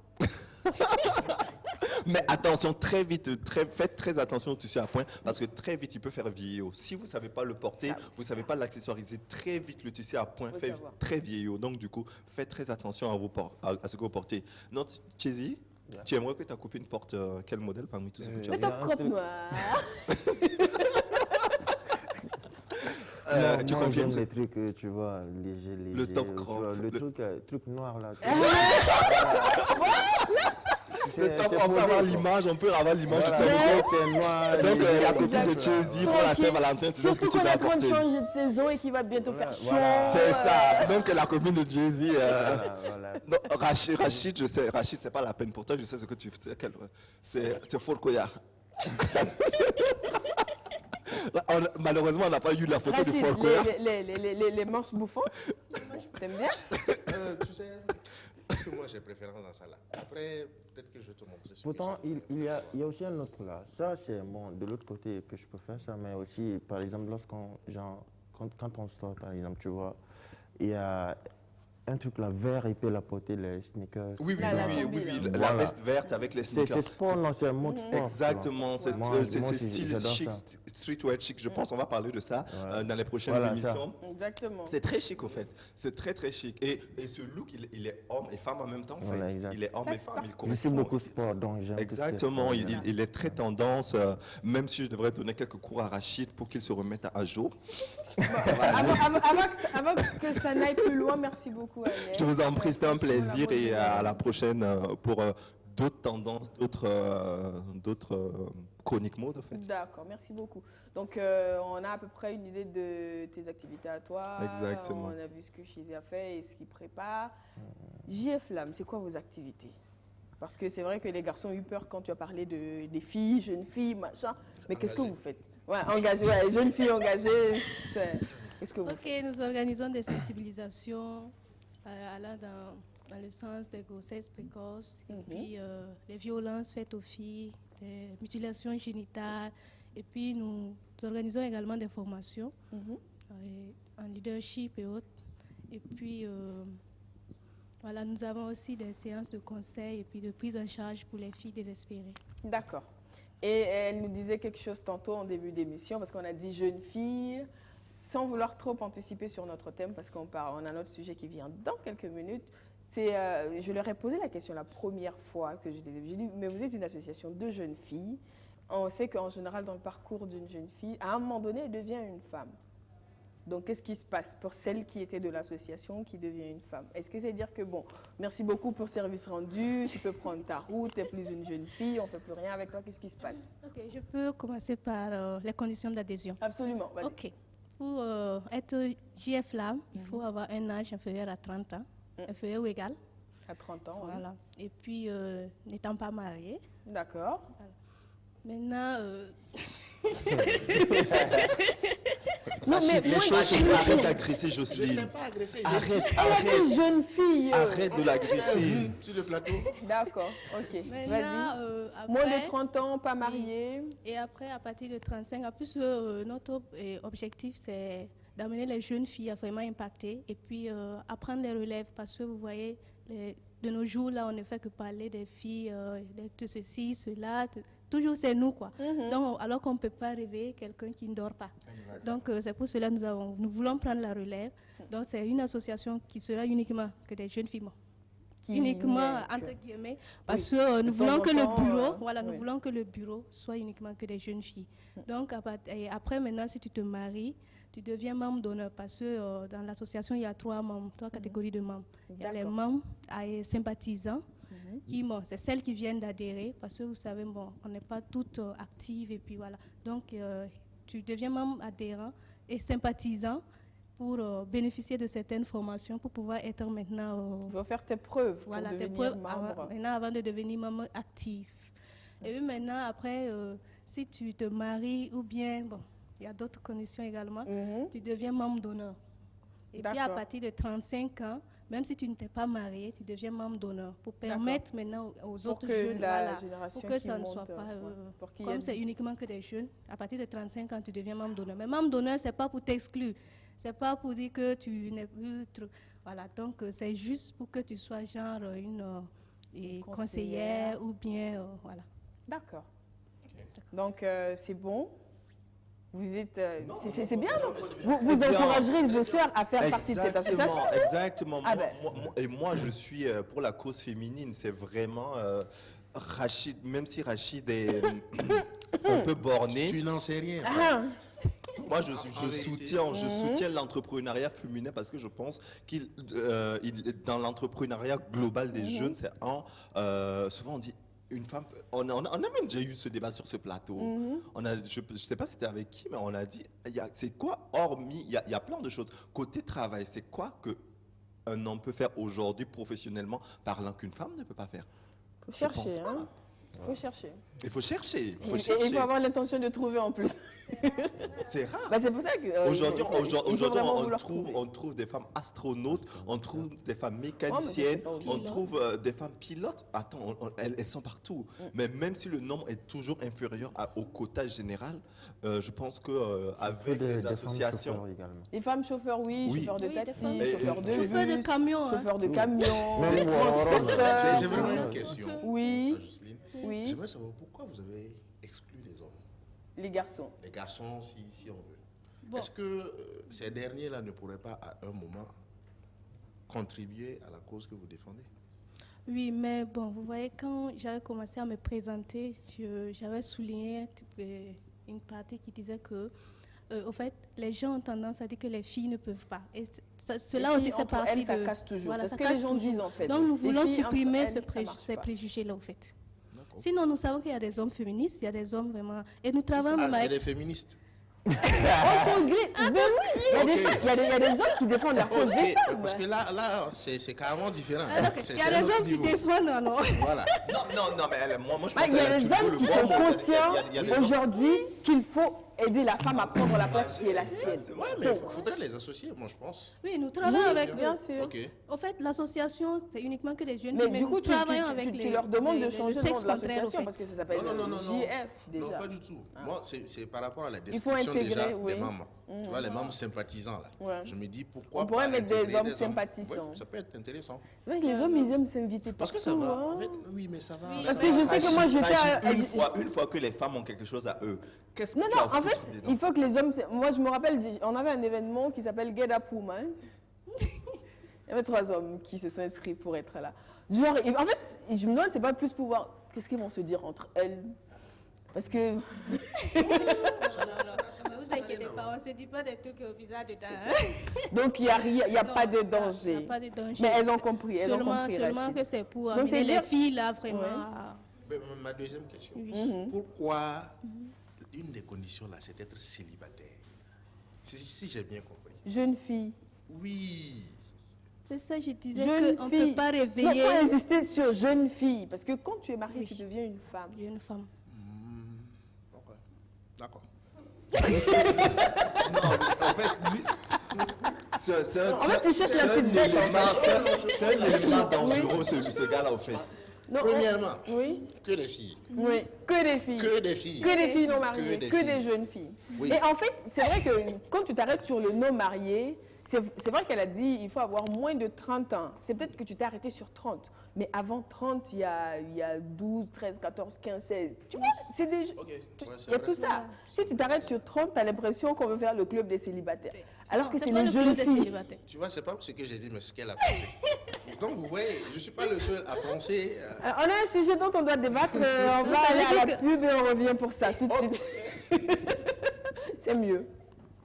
Mais attention, très vite, faites très attention au tissu à point parce que très vite, il peut faire vieillot. Si vous ne savez pas le porter, Ça, vous ne savez pas l'accessoiriser, très vite, le tissu à point Faut fait savoir. très vieillot. Donc, du coup, faites très attention à ce que vous portez. Non, Chésy, tu aimerais que ta copine porte quel modèle parmi tous ceux que tu as Le dit? top crop noir. Tu moi, confirmes j'aime les trucs, tu vois, légers. Le top tu crop, vois, le- truc noir, là. Le top, on peut avoir l'image, on peut avoir l'image Voilà, du top crop. c'est noir. Donc, léger, la copine de Exact. Chésy pour la Tranquille. Saint-Valentin, tu sais ce que Surtout tu qu'on dois est en train de porter. changer de saison et qu'il va bientôt faire chaud. Voilà. C'est ça. Donc, la copine de Jay-Z. Voilà. Non, Rachid, je sais, Rachid, c'est pas la peine pour toi, je sais ce que tu fais. C'est Folkoya. Malheureusement, on n'a pas eu la photo de Rachid, Folkoya. les manches bouffants. T'aimes bien? Tu sais, parce que moi j'ai préférence dans ça là. Après, peut-être que je vais te montrer ce Pourtant, que j'aime. il y a aussi un autre là. Ça, c'est bon, de l'autre côté que je peux faire ça, mais aussi, par exemple, quand on sort, par exemple, tu vois, il y a un truc là, vert, il peut l'apporter les sneakers. Oui, La la Voilà. veste verte avec les C'est sneakers. sport, non, c'est un mode sport. tu vois. Exactement, c'est Moi, style j'adore chic, ça. streetwear chic. Je pense qu'on va parler de ça dans les prochaines Voilà, ça. émissions. Exactement. C'est très chic au fait, c'est très très chic. Et ce look, il est homme et femme en même temps en Voilà, fait. exact. Il est homme et femme, il Je suis correspond. beaucoup sport, donc j'aime tout ce qui est Exactement, sport, il, voilà. il est très tendance, même si je devrais donner quelques cours à Rachid pour qu'il se remette à jour. Avant que ça n'aille plus loin, merci beaucoup, Agnès. Je vous en prie, c'était un plaisir Franchement, et la à la prochaine pour d'autres tendances, d'autres chroniques mode en fait. D'accord, merci beaucoup. Donc, on a à peu près une idée de tes activités à toi. Exactement. On a vu ce que Chizé a fait et ce qu'il prépare. JF Lam, c'est quoi vos activités? Parce que c'est vrai que les garçons ont eu peur quand tu as parlé des filles, jeunes filles, machin. Mais qu'est-ce que vous faites? Ouais, engagées, ouais, jeunes filles engagées. Qu'est-ce que vous faites? Ok, nous organisons des sensibilisations allant dans le sens des grossesses précoces, et puis les violences faites aux filles, des mutilations génitales. Et puis nous organisons également des formations en leadership et autres. Et puis voilà, nous avons aussi des séances de conseil et puis de prise en charge pour les filles désespérées. D'accord. Et elle nous disait quelque chose tantôt en début d'émission, parce qu'on a dit jeunes filles, sans vouloir trop anticiper sur notre thème, parce on a notre sujet qui vient dans quelques minutes. Je leur ai posé la question la première fois que je les ai vus. J'ai dit, mais vous êtes une association de jeunes filles. On sait qu'en général, dans le parcours d'une jeune fille, à un moment donné, elle devient une femme. Donc, qu'est-ce qui se passe pour celle qui était de l'association qui devient une femme? Est-ce que c'est dire que, bon, merci beaucoup pour service rendu, tu peux prendre ta route, tu n'es plus une jeune fille, on ne fait plus rien avec toi, qu'est-ce qui se passe? Ok, je peux commencer par les conditions d'adhésion. Absolument, vas-y. Ok. Pour être JF Lam, il faut avoir un âge inférieur à 30 ans, inférieur ou égal. À 30 ans, oui. Voilà. Et puis, n'étant pas marié. D'accord. Maintenant, Non, mais Les moi, choses se je- arrête d'agresser Je ne Jocelyne. t'ai pas agressé. Arrête, Elle est arrête, une jeune fille. arrête de l'agresser. Sur le plateau. D'accord, ok. maintenant Vas-y. Moins après, de 30 ans, pas marié. et après, à partir de 35 ans, plus notre objectif, c'est d'amener les jeunes filles à vraiment impacter et puis apprendre les relèves parce que vous voyez, de nos jours, là, on ne fait que parler des filles, de ceci, cela. Toujours, c'est nous, quoi. Donc, alors qu'on ne peut pas réveiller quelqu'un qui ne dort pas. Donc, c'est pour cela que nous voulons prendre la relève. Donc, c'est une association qui sera uniquement que des jeunes filles. Uniquement, entre guillemets, parce que nous De voulons temps que en le temps, bureau, voilà, nous oui. voulons que le bureau soit uniquement que des jeunes filles. Donc, et après, maintenant, si tu te maries, tu deviens membre d'honneur parce que dans l'association, il y a trois catégories de membres. Il y a les D'accord. membres sympathisants, qui, bon, c'est celles qui viennent d'adhérer parce que vous savez, bon, on n'est pas toutes actives et puis voilà. Donc, tu deviens membre adhérent et sympathisant. pour bénéficier de certaines formations pour pouvoir être maintenant... Tu vas faire tes preuves pour voilà, tes devenir preuves membre. maintenant avant de devenir membre actif. Et puis maintenant, après, si tu te maries ou bien, bon, il y a d'autres conditions également, tu deviens membre d'honneur. Et puis à partir de 35 ans, même si tu ne t'es pas marié, tu deviens membre d'honneur pour permettre maintenant aux autres jeunes, pour que ça ne soit pas, comme c'est uniquement que des jeunes, à partir de 35 ans, tu deviens membre d'honneur. Mais membre d'honneur, ce n'est pas pour t'exclure, ce n'est pas pour dire que tu n'es plus trop... Voilà, donc c'est juste pour que tu sois genre une conseillère ou bien, voilà. D'accord. Donc c'est bon. Vous êtes, c'est bien, non? Vous encouragerez vos sœurs à faire partie de cette association? Exactement. Ah ben. Moi, je suis pour la cause féminine. C'est vraiment Rachid, même si Rachid est un peu borné. Tu n'en sais rien. Moi, je soutiens l'entrepreneuriat féminin parce que je pense dans l'entrepreneuriat global des jeunes, c'est souvent on dit une femme, on a même déjà eu ce débat sur ce plateau. Je ne sais pas si c'était avec qui, mais on a dit, c'est quoi, hormis, il y a plein de choses. Côté travail, c'est quoi qu'un homme peut faire aujourd'hui professionnellement parlant qu'une femme ne peut pas faire? Il faut chercher, hein. Il faut chercher. Il faut chercher. Et il faut avoir l'intention de trouver en plus. C'est rare. Bah, c'est pour ça que aujourd'hui, on trouve des femmes astronautes, on trouve des femmes mécaniciennes, on trouve des femmes pilotes. Attends, elles sont partout. Mais même si le nombre est toujours inférieur au quota général, je pense qu'avec les associations... Les femmes chauffeurs, chauffeurs de taxi, chauffeurs de bus, chauffeurs de camions. Chauffeurs de camions, J'ai vraiment une question. Oui. Oui. J'aimerais savoir pourquoi vous avez exclu les hommes. Les garçons. Les garçons, si on veut. Bon. Est-ce que ces derniers-là ne pourraient pas, à un moment, contribuer à la cause que vous défendez? Oui, mais bon, vous voyez, quand j'avais commencé à me présenter, j'avais souligné une partie qui disait que, au fait, les gens ont tendance à dire que les filles ne peuvent pas. Et cela aussi fait partie ça casse toujours. Voilà, c'est ce que les gens disent, en fait. Donc, nous voulons supprimer ces préjugés-là, au fait. Sinon, nous savons qu'il y a des hommes féministes, il y a des hommes vraiment... Et nous travaillons même avec... c'est des féministes. Il y a des hommes qui défendent la cause des femmes. Parce que là c'est carrément différent. Il y a des hommes qui défendent, non. Voilà. Non, mais moi, je pense il y a des hommes qui sont conscients aujourd'hui qu'il faut aider la femme à prendre la place qui est la sienne. Oui, mais il faudrait les associer, moi, je pense. Oui, nous travaillons avec... Bien sûr. En fait, l'association, c'est uniquement que des jeunes filles. Mais du coup, tu leur demandes de changer le nom de l'association parce que ça s'appelle JF, déjà. Non, pas du tout. Moi, c'est par rapport à la description déjà des membres. Tu vois, les membres sympathisants, là. Je me dis, pourquoi on pourrait mettre des hommes sympathisants. Ça peut être intéressant. Les hommes, ils aiment s'inviter partout. Parce que ça va. Oui, mais ça va. Parce que je sais que moi, j'étais... Une fois que les femmes ont quelque chose à eux, qu'est-ce que tu as en fait, il faut que les hommes... Moi, je me rappelle, on avait un événement qui s'appelle Get Up Woman. Il y avait 3 hommes qui se sont inscrits pour être là. Genre, en fait, je me demande, c'est pas plus pour voir qu'est-ce qu'ils vont se dire entre elles. Parce que... Ne vous inquiétez pas, on ne se dit pas des trucs bizarres dedans. Donc, il n'y a pas de danger. Il n'y a pas de danger. Mais elles ont compris. Seulement que c'est pour amener les filles là vraiment. Ma deuxième question. Pourquoi une des conditions là, c'est d'être célibataire? Si j'ai bien compris. Jeune fille. Oui. C'est ça, je disais qu'on ne peut pas réveiller. Il faut insister sur jeune fille. Parce que quand tu es mariée, tu deviens une femme. Une femme. Ok. D'accord. Non, en fait, lui, tu cherches la petite bête. C'est un élément dangereux, ce gars-là, au fait. Non, premièrement, que des filles. Oui, que des filles. Que des filles. Que des filles non mariées, que des jeunes filles. Oui. Et en fait, c'est vrai que quand tu t'arrêtes sur le non marié, c'est vrai qu'elle a dit il faut avoir moins de 30 ans. C'est peut-être que tu t'es arrêté sur 30. Mais avant 30, il y a 12, 13, 14, 15, 16. Tu vois, c'est des... il y a tout ça. Si tu t'arrêtes sur 30, tu as l'impression qu'on veut faire le club des célibataires. Alors que c'est les jeunes filles. Tu vois, c'est pas ce que j'ai dit, mais ce qu'elle a pensé. Donc, vous voyez, je ne suis pas le seul à penser... On a un sujet dont on doit débattre. On va aller à la pub et on revient pour ça tout de suite. C'est mieux.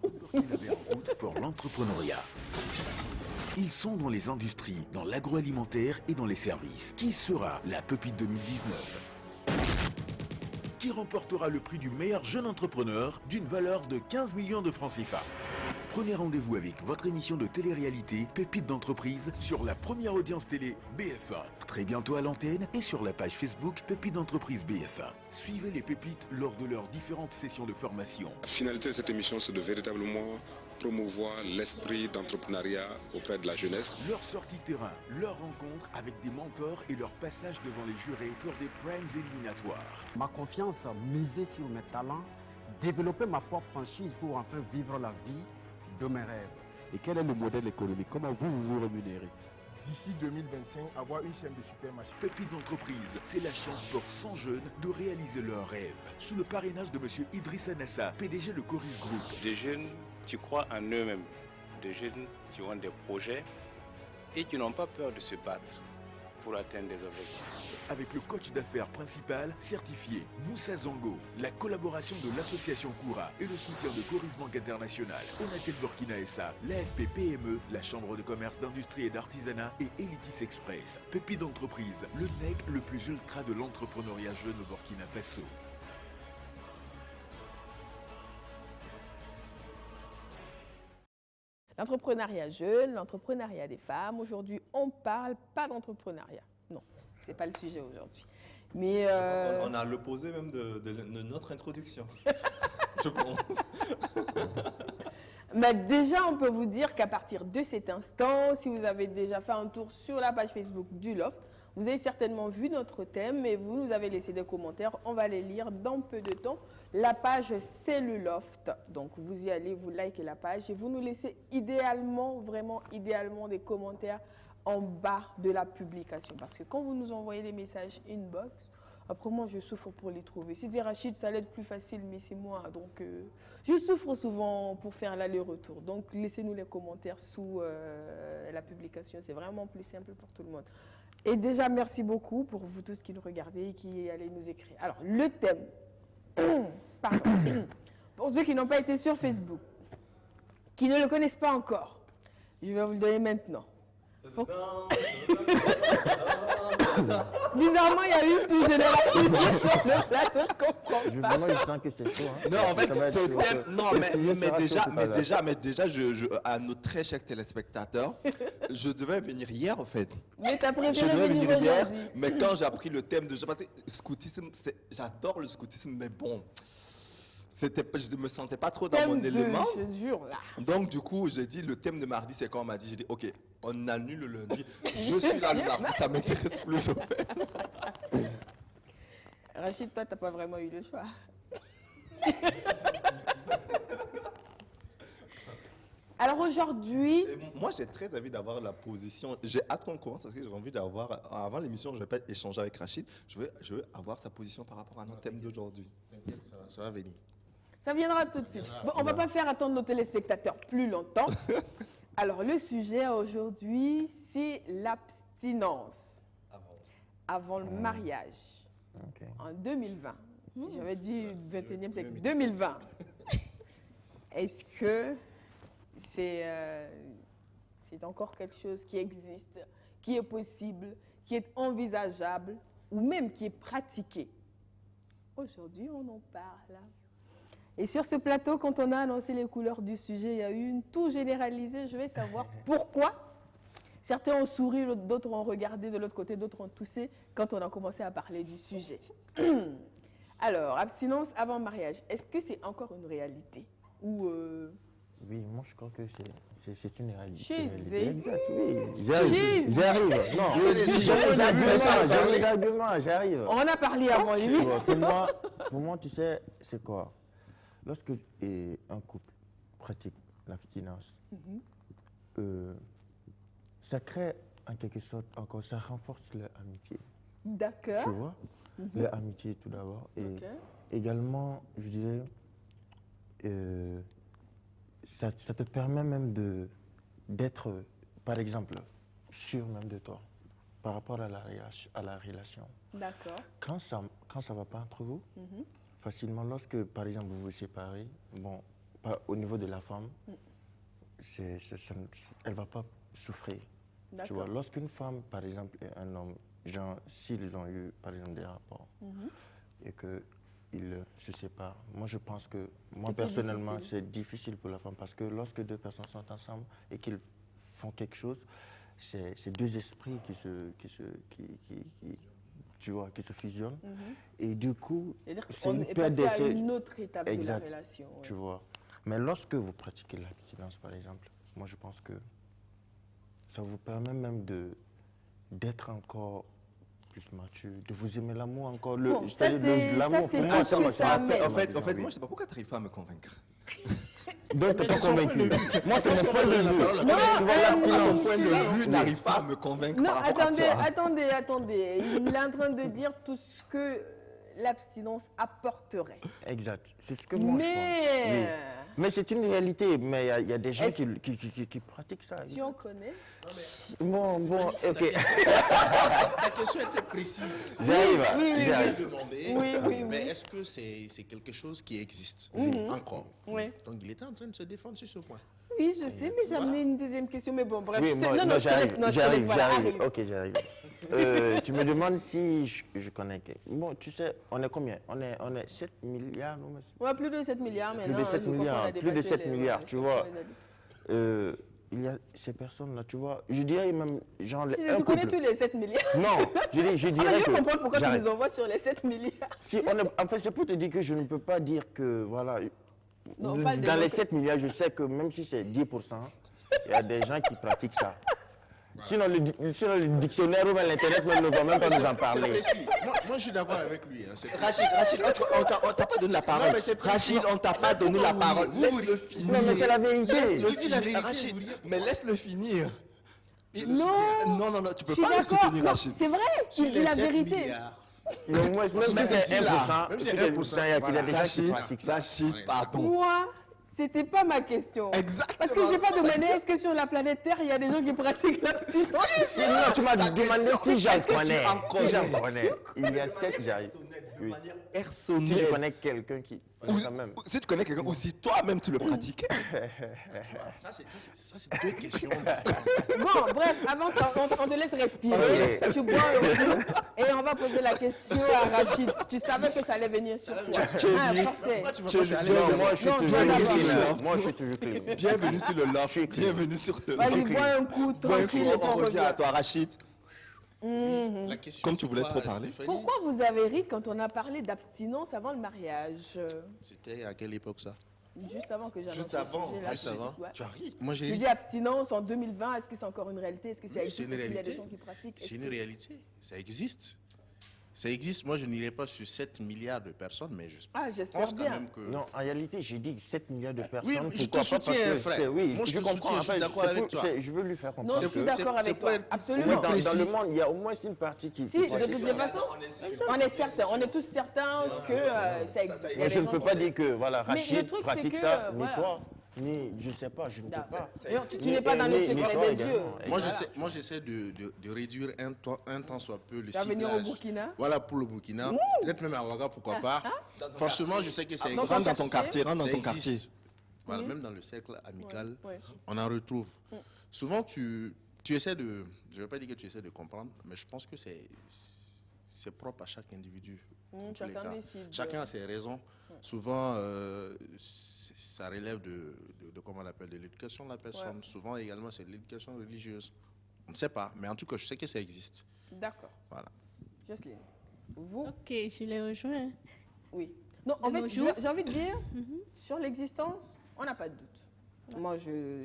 Burkinabé en route pour l'entrepreneuriat. Ils sont dans les industries, dans l'agroalimentaire et dans les services. Qui sera la pépite 2019 ? Qui remportera le prix du meilleur jeune entrepreneur d'une valeur de 15 millions de francs CFA ? Prenez rendez-vous avec votre émission de télé-réalité Pépites d'entreprise sur la première audience télé BF1. Très bientôt à l'antenne et sur la page Facebook Pépites d'entreprise BF1. Suivez les pépites lors de leurs différentes sessions de formation. La finalité de cette émission, c'est de véritablement promouvoir l'esprit d'entrepreneuriat auprès de la jeunesse. Leur sortie terrain, leur rencontre avec des mentors et leur passage devant les jurés pour des primes éliminatoires. Ma confiance, miser sur mes talents, développer ma propre franchise pour enfin vivre la vie de mes rêves. Et quel est le modèle économique? Comment vous rémunérez? D'ici 2025, avoir une chaîne de supermarché. Pépites d'entreprise, c'est la chance pour 100 jeunes de réaliser leurs rêves. Sous le parrainage de M. Idrissa Nassa, PDG de Coris Group. Des jeunes qui croient en eux-mêmes, des jeunes qui ont des projets et qui n'ont pas peur de se battre pour atteindre des objectifs. Avec le coach d'affaires principal certifié Moussa Zango, la collaboration de l'association Koura et le soutien de Coris Banque International, Onatel Burkina SA, l'AFP PME, la Chambre de commerce, d'industrie et d'artisanat et Elitis Express. Pépites d'entreprise, le NEC le plus ultra de l'entrepreneuriat jeune au Burkina Faso. L'entrepreneuriat jeune, l'entrepreneuriat des femmes. Aujourd'hui, on ne parle pas d'entrepreneuriat. Non, ce n'est pas le sujet aujourd'hui. Mais On a l'opposé même de notre introduction. Je pense. Mais déjà, on peut vous dire qu'à partir de cet instant, si vous avez déjà fait un tour sur la page Facebook du Loft, vous avez certainement vu notre thème et vous nous avez laissé des commentaires. On va les lire dans peu de temps. La page, c'est le Loft. Donc, vous y allez, vous likez la page et vous nous laissez idéalement, vraiment idéalement, des commentaires en bas de la publication. Parce que quand vous nous envoyez des messages inbox, après moi, je souffre pour les trouver. Si Rachid, ça allait être plus facile, mais c'est moi. Donc, je souffre souvent pour faire l'aller-retour. Donc, laissez-nous les commentaires sous la publication. C'est vraiment plus simple pour tout le monde. Et déjà, merci beaucoup pour vous tous qui nous regardez et qui allez nous écrire. Alors, le thème, pardon, pour ceux qui n'ont pas été sur Facebook, qui ne le connaissent pas encore, je vais vous le donner maintenant. Bizarrement, il y a eu tout général sur le plateau, je comprends pas. Moi, je sens que c'est toi. Hein. Non, en fait, c'est au thème. Non, mais déjà, à nos très chers téléspectateurs, je devais venir hier, en fait. Mais t'as Je préféré devais venir hier, aujourd'hui. mais quand j'ai appris le thème de... Parce que scoutisme, j'adore le scoutisme, mais bon... je ne me sentais pas trop dans Thème mon 2, élément. je jure, là. Donc, du coup, j'ai dit, le thème de mardi, c'est quand on m'a dit, j'ai dit, OK, on annule le lundi. Je suis là le mardi, ça m'intéresse plus, au fait. Rachid, toi, t'as pas vraiment eu le choix. Alors aujourd'hui... Et moi, j'ai très envie d'avoir la position. J'ai hâte qu'on commence parce que j'ai envie d'avoir... Avant l'émission, je ne vais pas échanger avec Rachid. Je veux avoir sa position par rapport à notre thème d'aujourd'hui. T'inquiète, ça va venir. Ça viendra tout de suite. Bon, on ne va pas faire attendre nos téléspectateurs plus longtemps. Alors, le sujet aujourd'hui, c'est l'abstinence avant le mariage. Okay. En 2020. J'avais dit 21e siècle. 2020. Est-ce que c'est encore quelque chose qui existe, qui est possible, qui est envisageable ou même qui est pratiqué? Aujourd'hui, on en parle. Et sur ce plateau, quand on a annoncé les couleurs du sujet, il y a eu une toux généralisée. Je vais savoir pourquoi. Certains ont souri, d'autres ont regardé de l'autre côté, d'autres ont toussé quand on a commencé à parler du sujet. Alors, abstinence avant mariage, est-ce que c'est encore une réalité ou Oui, moi je crois que c'est une réalité. Chez Exact, oui. J'arrive. Non, j'arrive. On en a parlé avant lui. Pour moi, tu sais, c'est quoi? Lorsque un couple pratique l'abstinence, ça crée en quelque sorte encore, ça renforce leur amitié. D'accord. Tu vois? Leur amitié tout d'abord. Et également, je dirais, ça te permet même d'être, par exemple, sûr même de toi, par rapport à la relation. D'accord. Quand ça ne va pas entre vous, facilement, lorsque, par exemple, vous vous séparez, bon, au niveau de la femme, elle ne va pas souffrir. Tu vois, lorsqu'une femme, par exemple, et un homme, genre, s'ils ont eu, par exemple, des rapports, et que ils se séparent. Moi, je pense que, moi personnellement, c'est difficile pour la femme parce que lorsque deux personnes sont ensemble et qu'ils font quelque chose, c'est deux esprits qui se fusionnent. Et du coup, c'est une perte d'essai. C'est une autre étape de la relation. Tu vois. Mais lorsque vous pratiquez l'abstinence, par exemple, moi, je pense que ça vous permet même d'être encore plus mature, de vous aimer l'amour encore. L'amour, pour moi, En fait, moi, je ne sais pas pourquoi tu n'arrives pas à me convaincre. Donc, tu n'es pas convaincu. Moi, c'est mon point de vue. Tu vois, l'abstinence, ton point de vue n'arrive pas à me convaincre. Non, attendez. Il est en train de dire tout ce que l'abstinence apporterait. Exact. C'est ce que moi, je pense. Oui. Mais c'est une réalité. Mais il y a des gens qui pratiquent ça. Tu en connais? Bon, ok. La question était précise. J'arrive. Mais est-ce que c'est quelque chose qui existe encore? Oui. Donc il était en train de se défendre sur ce point. Oui, je sais, mais j'ai amené une deuxième question. Mais bon, bref. Oui, j'arrive. Ok, j'arrive. Tu me demandes si je connais. Bon, tu sais, on est combien? On est 7 milliards, non? Ouais, plus de 7 milliards maintenant. Plus de 7 milliards, tu vois. Il y a ces personnes-là, tu vois. Je dirais même, genre, tu connais tous les 7 milliards? Non, je dirais que... Je comprends pourquoi tu nous envoies sur les 7 milliards. Si en fait, c'est pour te dire que je ne peux pas dire que, voilà... Non, dans les 7 milliards, je sais que même si c'est 10%, il y a des gens qui pratiquent ça. Sinon, le dictionnaire ou l'Internet ne va même pas nous en parler. Moi, je suis d'accord avec lui. Rachid, on t'a pas donné la parole. Rachid, on t'a pas donné la parole. Laisse-le finir. Non, mais c'est la vérité. Rachid, mais laisse-le finir. Non, tu peux pas le soutenir, Rachid. C'est vrai, il dit la vérité. Même si c'est 1%, il y a des gens qui pratiquent ça. Rachid, pardon. Moi, c'était pas ma question. Exactement. Parce que j'ai pas demandé est-ce que sur la planète Terre, il y a des gens qui pratiquent l'abstinence. Sinon, tu m'as demandé si j'en connais. Si j'en connais. Il y a 7, j'arrive. De manière personnelle. Si je connais quelqu'un qui... Si tu connais quelqu'un ou si toi-même tu le pratiquais. Ça, c'est deux questions. Bon, bref, avant qu'on te laisse respirer, tu bois un coup et on va poser la question à Rachid. Tu savais que ça allait venir sur toi. Moi, je suis toujours clean. Bienvenue sur le loft. Bienvenue sur le loft. Vas-y, bois un coup, tranquille. On revient à toi, Rachid. La question, comme tu voulais trop parler. Pourquoi vous avez ri quand on a parlé d'abstinence avant le mariage? C'était à quelle époque ça? Juste avant que j'annonce. Juste avant. Tu as ri. Moi, j'ai dit abstinence en 2020. Est-ce que c'est encore une réalité? Est-ce que ça existe? Est-ce qu'il y a des gens qui pratiquent? C'est une réalité. Ça existe. Ça existe. Moi, je n'irai pas sur 7 milliards de personnes, mais je pense quand même que... Non, en réalité, j'ai dit 7 milliards de personnes. Oui, je te soutiens, frère. Oui, moi, je comprends. Je suis d'accord avec toi. Je veux lui faire comprendre. Non, je suis d'accord avec toi. Absolument. Dans le monde, il y a au moins une partie qui... Si, de toute façon, on est certains. On est tous certains que ça existe. Mais je ne peux pas dire que, voilà, Rachid pratique ça, ni toi. Ni, je ne sais pas, je ne peux pas. Tu n'es pas dans le secret de Dieu. Moi, j'essaie de réduire un temps soit peu le ciblage. Venir au Burkina. Voilà, pour le Burkina. Peut-être même à Ouaga, pourquoi pas. Franchement, je sais que ça existe. Rentre dans ton quartier, Voilà, même dans le cercle amical, on en retrouve. Souvent, tu essaies de... Je ne vais pas dire que tu essaies de comprendre, mais je pense que c'est propre à chaque individu. Chacun a ses raisons. Souvent, ça relève de comment on appelle, de l'éducation de la personne. Souvent également, c'est de l'éducation religieuse. On ne sait pas, mais en tout cas, je sais que ça existe. D'accord. Voilà. Jocelyne, vous? Ok, je les rejoins. Oui. Non, en fait, j'ai envie de dire, sur l'existence, on n'a pas de doute. Moi, je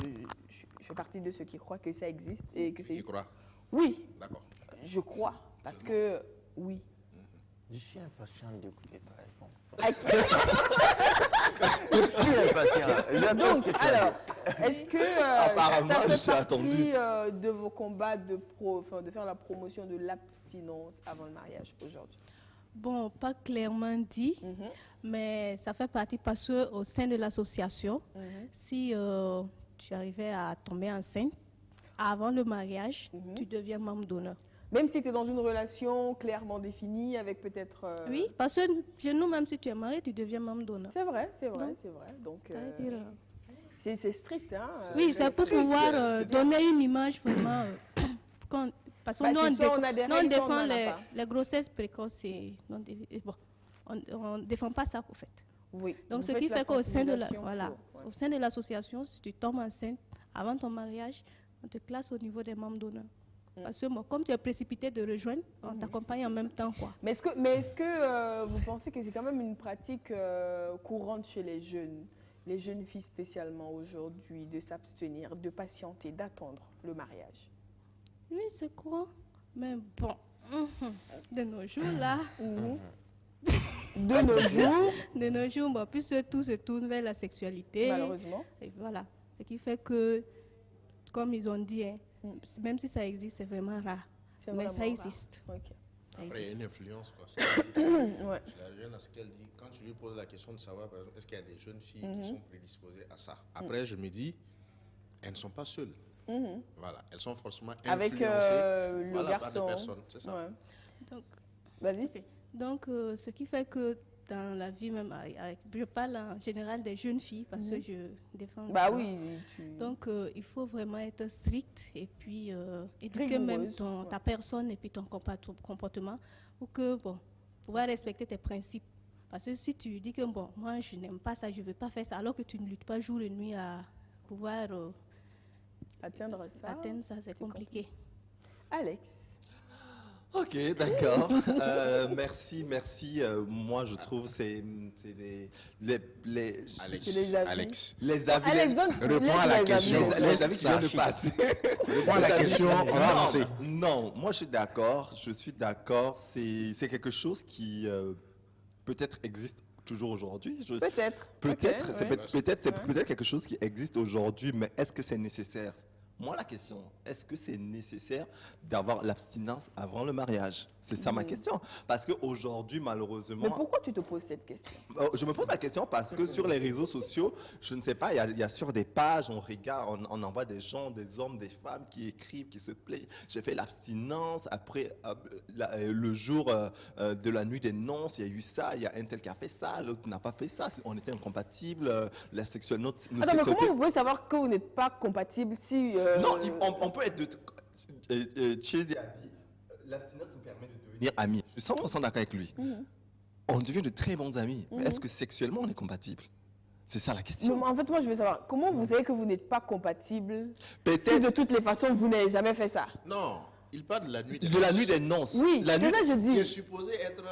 fais partie de ceux qui croient que ça existe. Et que qui croient? Oui. D'accord. Je crois, parce que, oui. Je suis impatient d'écouter ta réponse. Je suis impatient. Donc, alors, est-ce que ça fait partie de vos combats de faire la promotion de l'abstinence avant le mariage aujourd'hui? Bon, pas clairement dit, mais ça fait partie parce qu'au sein de l'association, si tu arrivais à tomber enceinte avant le mariage, tu deviens membre d'honneur. Même si tu es dans une relation clairement définie avec peut-être... Oui, parce que chez nous, même si tu es marié, tu deviens membre d'honneur. C'est vrai. Donc, c'est strict. Hein, oui, c'est pour pouvoir donner une image vraiment... parce que nous, on défend les grossesses précoces et non définies. Bon, on ne défend pas ça, en fait. Oui. Donc, Vous ce faites qui la fait qu'au sein de sensibilisation pour, au sein de l'association, si tu tombes enceinte avant ton mariage, on te classe au niveau des membres d'honneur. Parce que moi, comme tu es précipité de rejoindre, on t'accompagne en même temps, quoi. Mais est-ce que vous pensez que c'est quand même une pratique courante chez les jeunes filles spécialement aujourd'hui, de s'abstenir, de patienter, d'attendre le mariage? Oui, c'est courant. Mais bon, de nos jours, là... De nos jours, bon, plus tout se tourne vers la sexualité. Malheureusement. Et voilà. Ce qui fait que, comme ils ont dit, hein, même si ça existe, c'est vraiment rare. Mais ça existe. Okay. Après, il y a une influence. Ouais. Je la rejoins à ce qu'elle dit. Quand tu lui poses la question de savoir, par exemple, est-ce qu'il y a des jeunes filles qui sont prédisposées à ça? Après, je me dis, elles ne sont pas seules. Voilà, elles sont forcément influencées avec le par garçon. des personnes, c'est ça. Ouais. Donc, vas-y. Okay. Donc, ce qui fait que dans la vie même, je parle en général des jeunes filles parce que je défends. Bah oui. Donc, il faut vraiment être strict et puis éduquer même ta personne et puis ton comportement pour que, bon, pouvoir respecter tes principes. Parce que si tu dis que, bon, moi, je n'aime pas ça, je ne veux pas faire ça, alors que tu ne luttes pas jour et nuit à pouvoir atteindre ça, c'est compliqué. Alex. Ok, d'accord. Merci. Moi, je trouve c'est les Alex. Les avis. Réponds à la question. Les avis qui viennent de passer. Réponds à la question, on va avancer. Non, moi, je suis d'accord. C'est quelque chose qui peut-être existe toujours aujourd'hui. Peut-être, c'est peut-être quelque chose qui existe aujourd'hui, mais est-ce que c'est nécessaire? Moi, la question, est-ce que c'est nécessaire d'avoir l'abstinence avant le mariage? C'est ça ma question. Parce qu'aujourd'hui, malheureusement... Mais pourquoi tu te poses cette question? Je me pose la question parce que sur les réseaux sociaux, je ne sais pas, il y a sur des pages, on regarde, on envoie des gens, des hommes, des femmes qui écrivent, qui se plaignent. J'ai fait l'abstinence, après le jour de la nuit des noces, il y a eu ça, il y a un tel qui a fait ça, l'autre n'a pas fait ça, on était incompatibles, la sexualité... Attends, mais comment vous pouvez savoir que vous n'êtes pas compatibles si... Non, on peut être... Chésy a dit, l'abstinence nous permet de devenir amis. Je suis 100% d'accord avec lui. On devient de très bons amis. Mais est-ce que sexuellement on est compatibles? C'est ça la question. Non, en fait, moi, je veux savoir, comment vous savez que vous n'êtes pas compatibles si de toutes les façons, vous n'avez jamais fait ça? Non, il parle de la nuit des noces. De la nuit des noces. Oui, c'est ça que je dis. Qui est supposé être...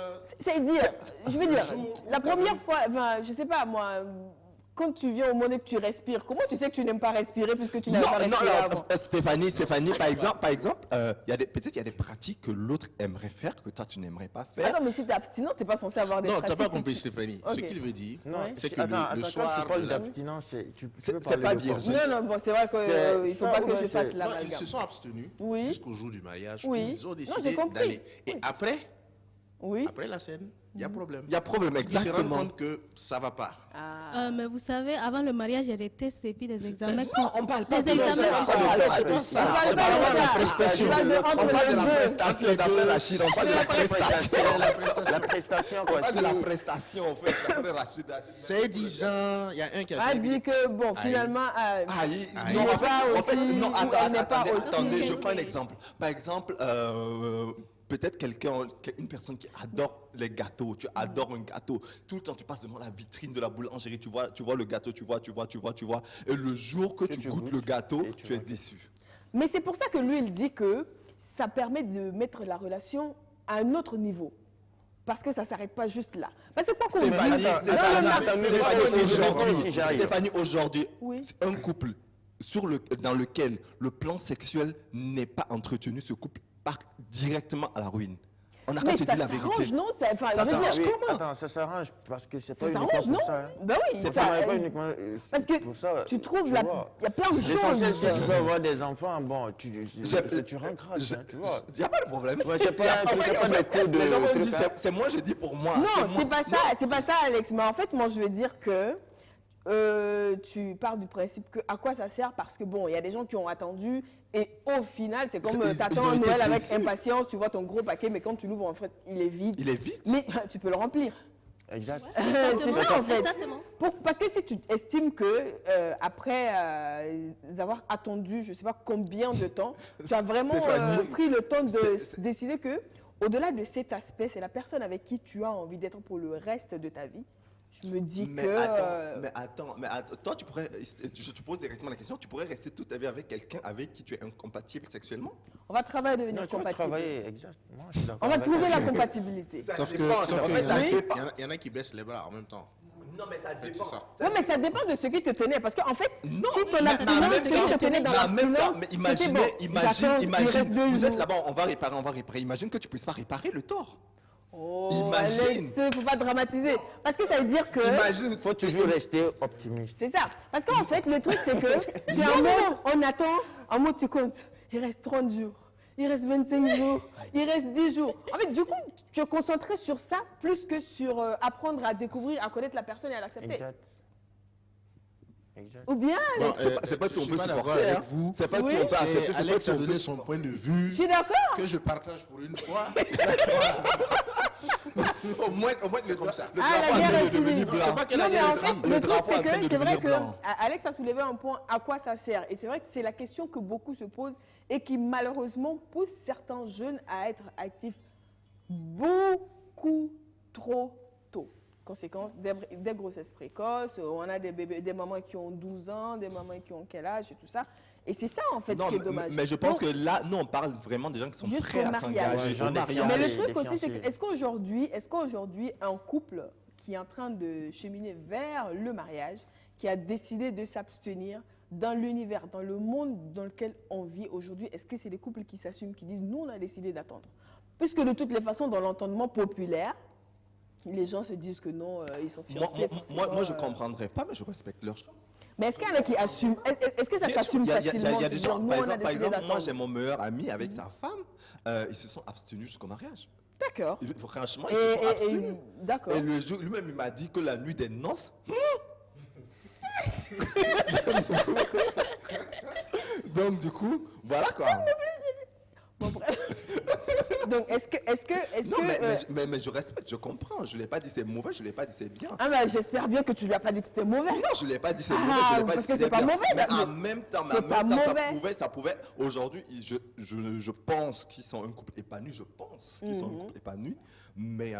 C'est-à-dire, je veux dire, la première fois, enfin, je sais pas, moi... Quand tu viens au monde et que tu respires, comment tu sais que tu n'aimes pas respirer puisque tu n'avais pas respiré avant? Stéphanie, par exemple, peut-être il y a des pratiques que l'autre aimerait faire que toi tu n'aimerais pas faire. Attends, mais si tu es abstinent, tu n'es pas censé avoir des pratiques. Non, tu n'as pas compris, Stéphanie. Ce qu'il veut dire, c'est que le soir... Quand tu parles d'abstinence, tu peux c'est pas dire. Non, bon, c'est vrai qu'il ne faut pas que je fasse la Ils se sont abstenus jusqu'au jour du mariage. Oui. Ils ont décidé d'aller. Et après la scène, il y a problème. Il y a problème, exactement. Ils se rendent compte que ça ne va pas. Mais vous savez, avant le mariage, il y a des tests et puis des examens. Non, on parle pas des examens. On parle de la prestation. On parle de la prestation d'après Rachid. On parle de la prestation. La prestation, quoi. On parle de la prestation, en fait, d'après Rachid. C'est 10 ans, il y a un qui a dit que, bon, finalement, non, attendez, je prends un exemple. Par exemple, peut-être une personne qui adore les gâteaux, tu adores un gâteau, tout le temps tu passes devant la vitrine de la boulangerie, tu vois le gâteau, tu vois, et le jour que tu goûtes le gâteau, tu es déçu. Mais c'est pour ça que lui, il dit que ça permet de mettre la relation à un autre niveau. Parce que ça ne s'arrête pas juste là. Parce que quoi qu'on dise... Stéphanie, aujourd'hui, c'est un couple dans lequel le plan sexuel n'est pas entretenu, ce couple part directement à la ruine. On n'a qu'à se dire la vérité. Non, ça s'arrange comment? Attends, ça s'arrange parce que c'est pas uniquement pour ça. Hein. Ben oui, c'est pas uniquement parce que pour ça. Tu trouves, il y a plein de choses. L'essentiel, si tu veux avoir des enfants, bon, tu rencrasses, tu vois. Il n'y a pas de problème. Ouais, c'est pas des coups de... Les gens vont dire, c'est moi, je dis pour moi. Non, c'est pas ça, Alex. Mais en fait, moi, je veux dire que tu pars du principe que à quoi ça sert, parce que bon, il y a des gens qui ont attendu et au final, c'est comme t'attends Noël avec impatience, tu vois ton gros paquet, mais quand tu l'ouvres, en fait, il est vide. Il est vide. Mais tu peux le remplir. Exact. C'est ça en fait. Exactement. Parce que si tu estimes que après avoir attendu, je ne sais pas combien de temps, tu as vraiment pris le temps de décider que au-delà de cet aspect, c'est la personne avec qui tu as envie d'être pour le reste de ta vie. Je me dis mais attends, toi, tu pourrais, je te pose directement la question, tu pourrais rester toute ta vie avec quelqu'un avec qui tu es incompatible sexuellement? On va travailler à devenir compatible. Travailler, exactement. Je suis d'accord. On va trouver la compatibilité. Sauf que il y en a qui baissent les bras en même temps. Non, mais ça dépend. Oui, mais ça dépend de ce qui te tenait. Parce qu'en fait, non, si ton abstinence, ce qui te tenait dans l'abstinence, mais imagine, vous êtes là-bas, on va réparer. Imagine que tu ne puisses pas réparer le tort. Oh, imagine. Alex, il ne faut pas dramatiser. Parce que ça veut dire que... Il faut toujours rester optimiste. C'est ça. Parce qu'en fait, le truc, c'est que tu es en mode, on attend, en mode tu comptes. Il reste 30 jours. Il reste 25 jours, il reste 10 jours. En fait, du coup, tu es concentré sur ça plus que sur apprendre à découvrir, à connaître la personne et à l'accepter. Exact. Ou bien, Bon, c'est pas tout, on peut d'accord supporter. avec vous. C'est pas Oui. tout, on peut accepter. Alex a donné son point de vue je suis d'accord. que je partage pour une fois. Au moins, C'est comme ça. Le Ah, la drapeau guerre est est devenu finie. blanc. C'est pas que la Non, mais guerre en est fait, finie. le truc, drapeau est c'est en train que de c'est vrai devenir que blanc. Alex a soulevé un point, à quoi ça sert? Et c'est vrai que c'est la question que beaucoup se posent et qui malheureusement pousse certains jeunes à être actifs beaucoup trop tôt. Conséquence, des grossesses précoces, on a des bébés, des mamans qui ont 12 ans, des mamans qui ont quel âge et tout ça. Et c'est ça en fait Non, qui est dommage. mais je pense Donc, que là, nous, on parle vraiment des gens qui sont Jusqu'au prêts à mariage. s'engager. Ouais, Au mariage. mais le fiancés, truc des aussi, c'est que fiancés. est-ce qu'aujourd'hui, un couple qui est en train de cheminer vers le mariage, qui a décidé de s'abstenir dans l'univers, dans le monde dans lequel on vit aujourd'hui, est-ce que c'est des couples qui s'assument, qui disent nous, on a décidé d'attendre? Puisque de toutes les façons, dans l'entendement populaire, les gens se disent que non, ils sont fiancés. Moi, je ne comprendrais pas, mais je respecte leur choix. Mais est-ce qu'il y en a qui assument? Est-ce que ça s'assume facilement? Il y a des gens, nous, par on a exemple, décidé moi, d'attendre. j'ai mon meilleur ami avec sa femme, ils se sont abstenus jusqu'au mariage. D'accord. Franchement, ils se sont abstenus. D'accord. Et le jour, lui-même, il m'a dit que la nuit des noces. Donc, du coup, voilà quoi. Bon, bref. Donc, est-ce que Non, mais je respecte, je comprends. Je ne l'ai pas dit c'est mauvais, je ne l'ai pas dit c'est bien. Ah, ben, j'espère bien que tu lui as pas dit que c'était mauvais. Non, je ne l'ai pas dit c'est Ah, mauvais, je ne l'ai pas parce dit que c'est c'est pas bien. mauvais, Mais mais en même temps, c'est pas mauvais. ça pouvait. Aujourd'hui, je pense qu'ils sont un couple épanoui, je pense qu'ils sont un couple épanoui. Mais.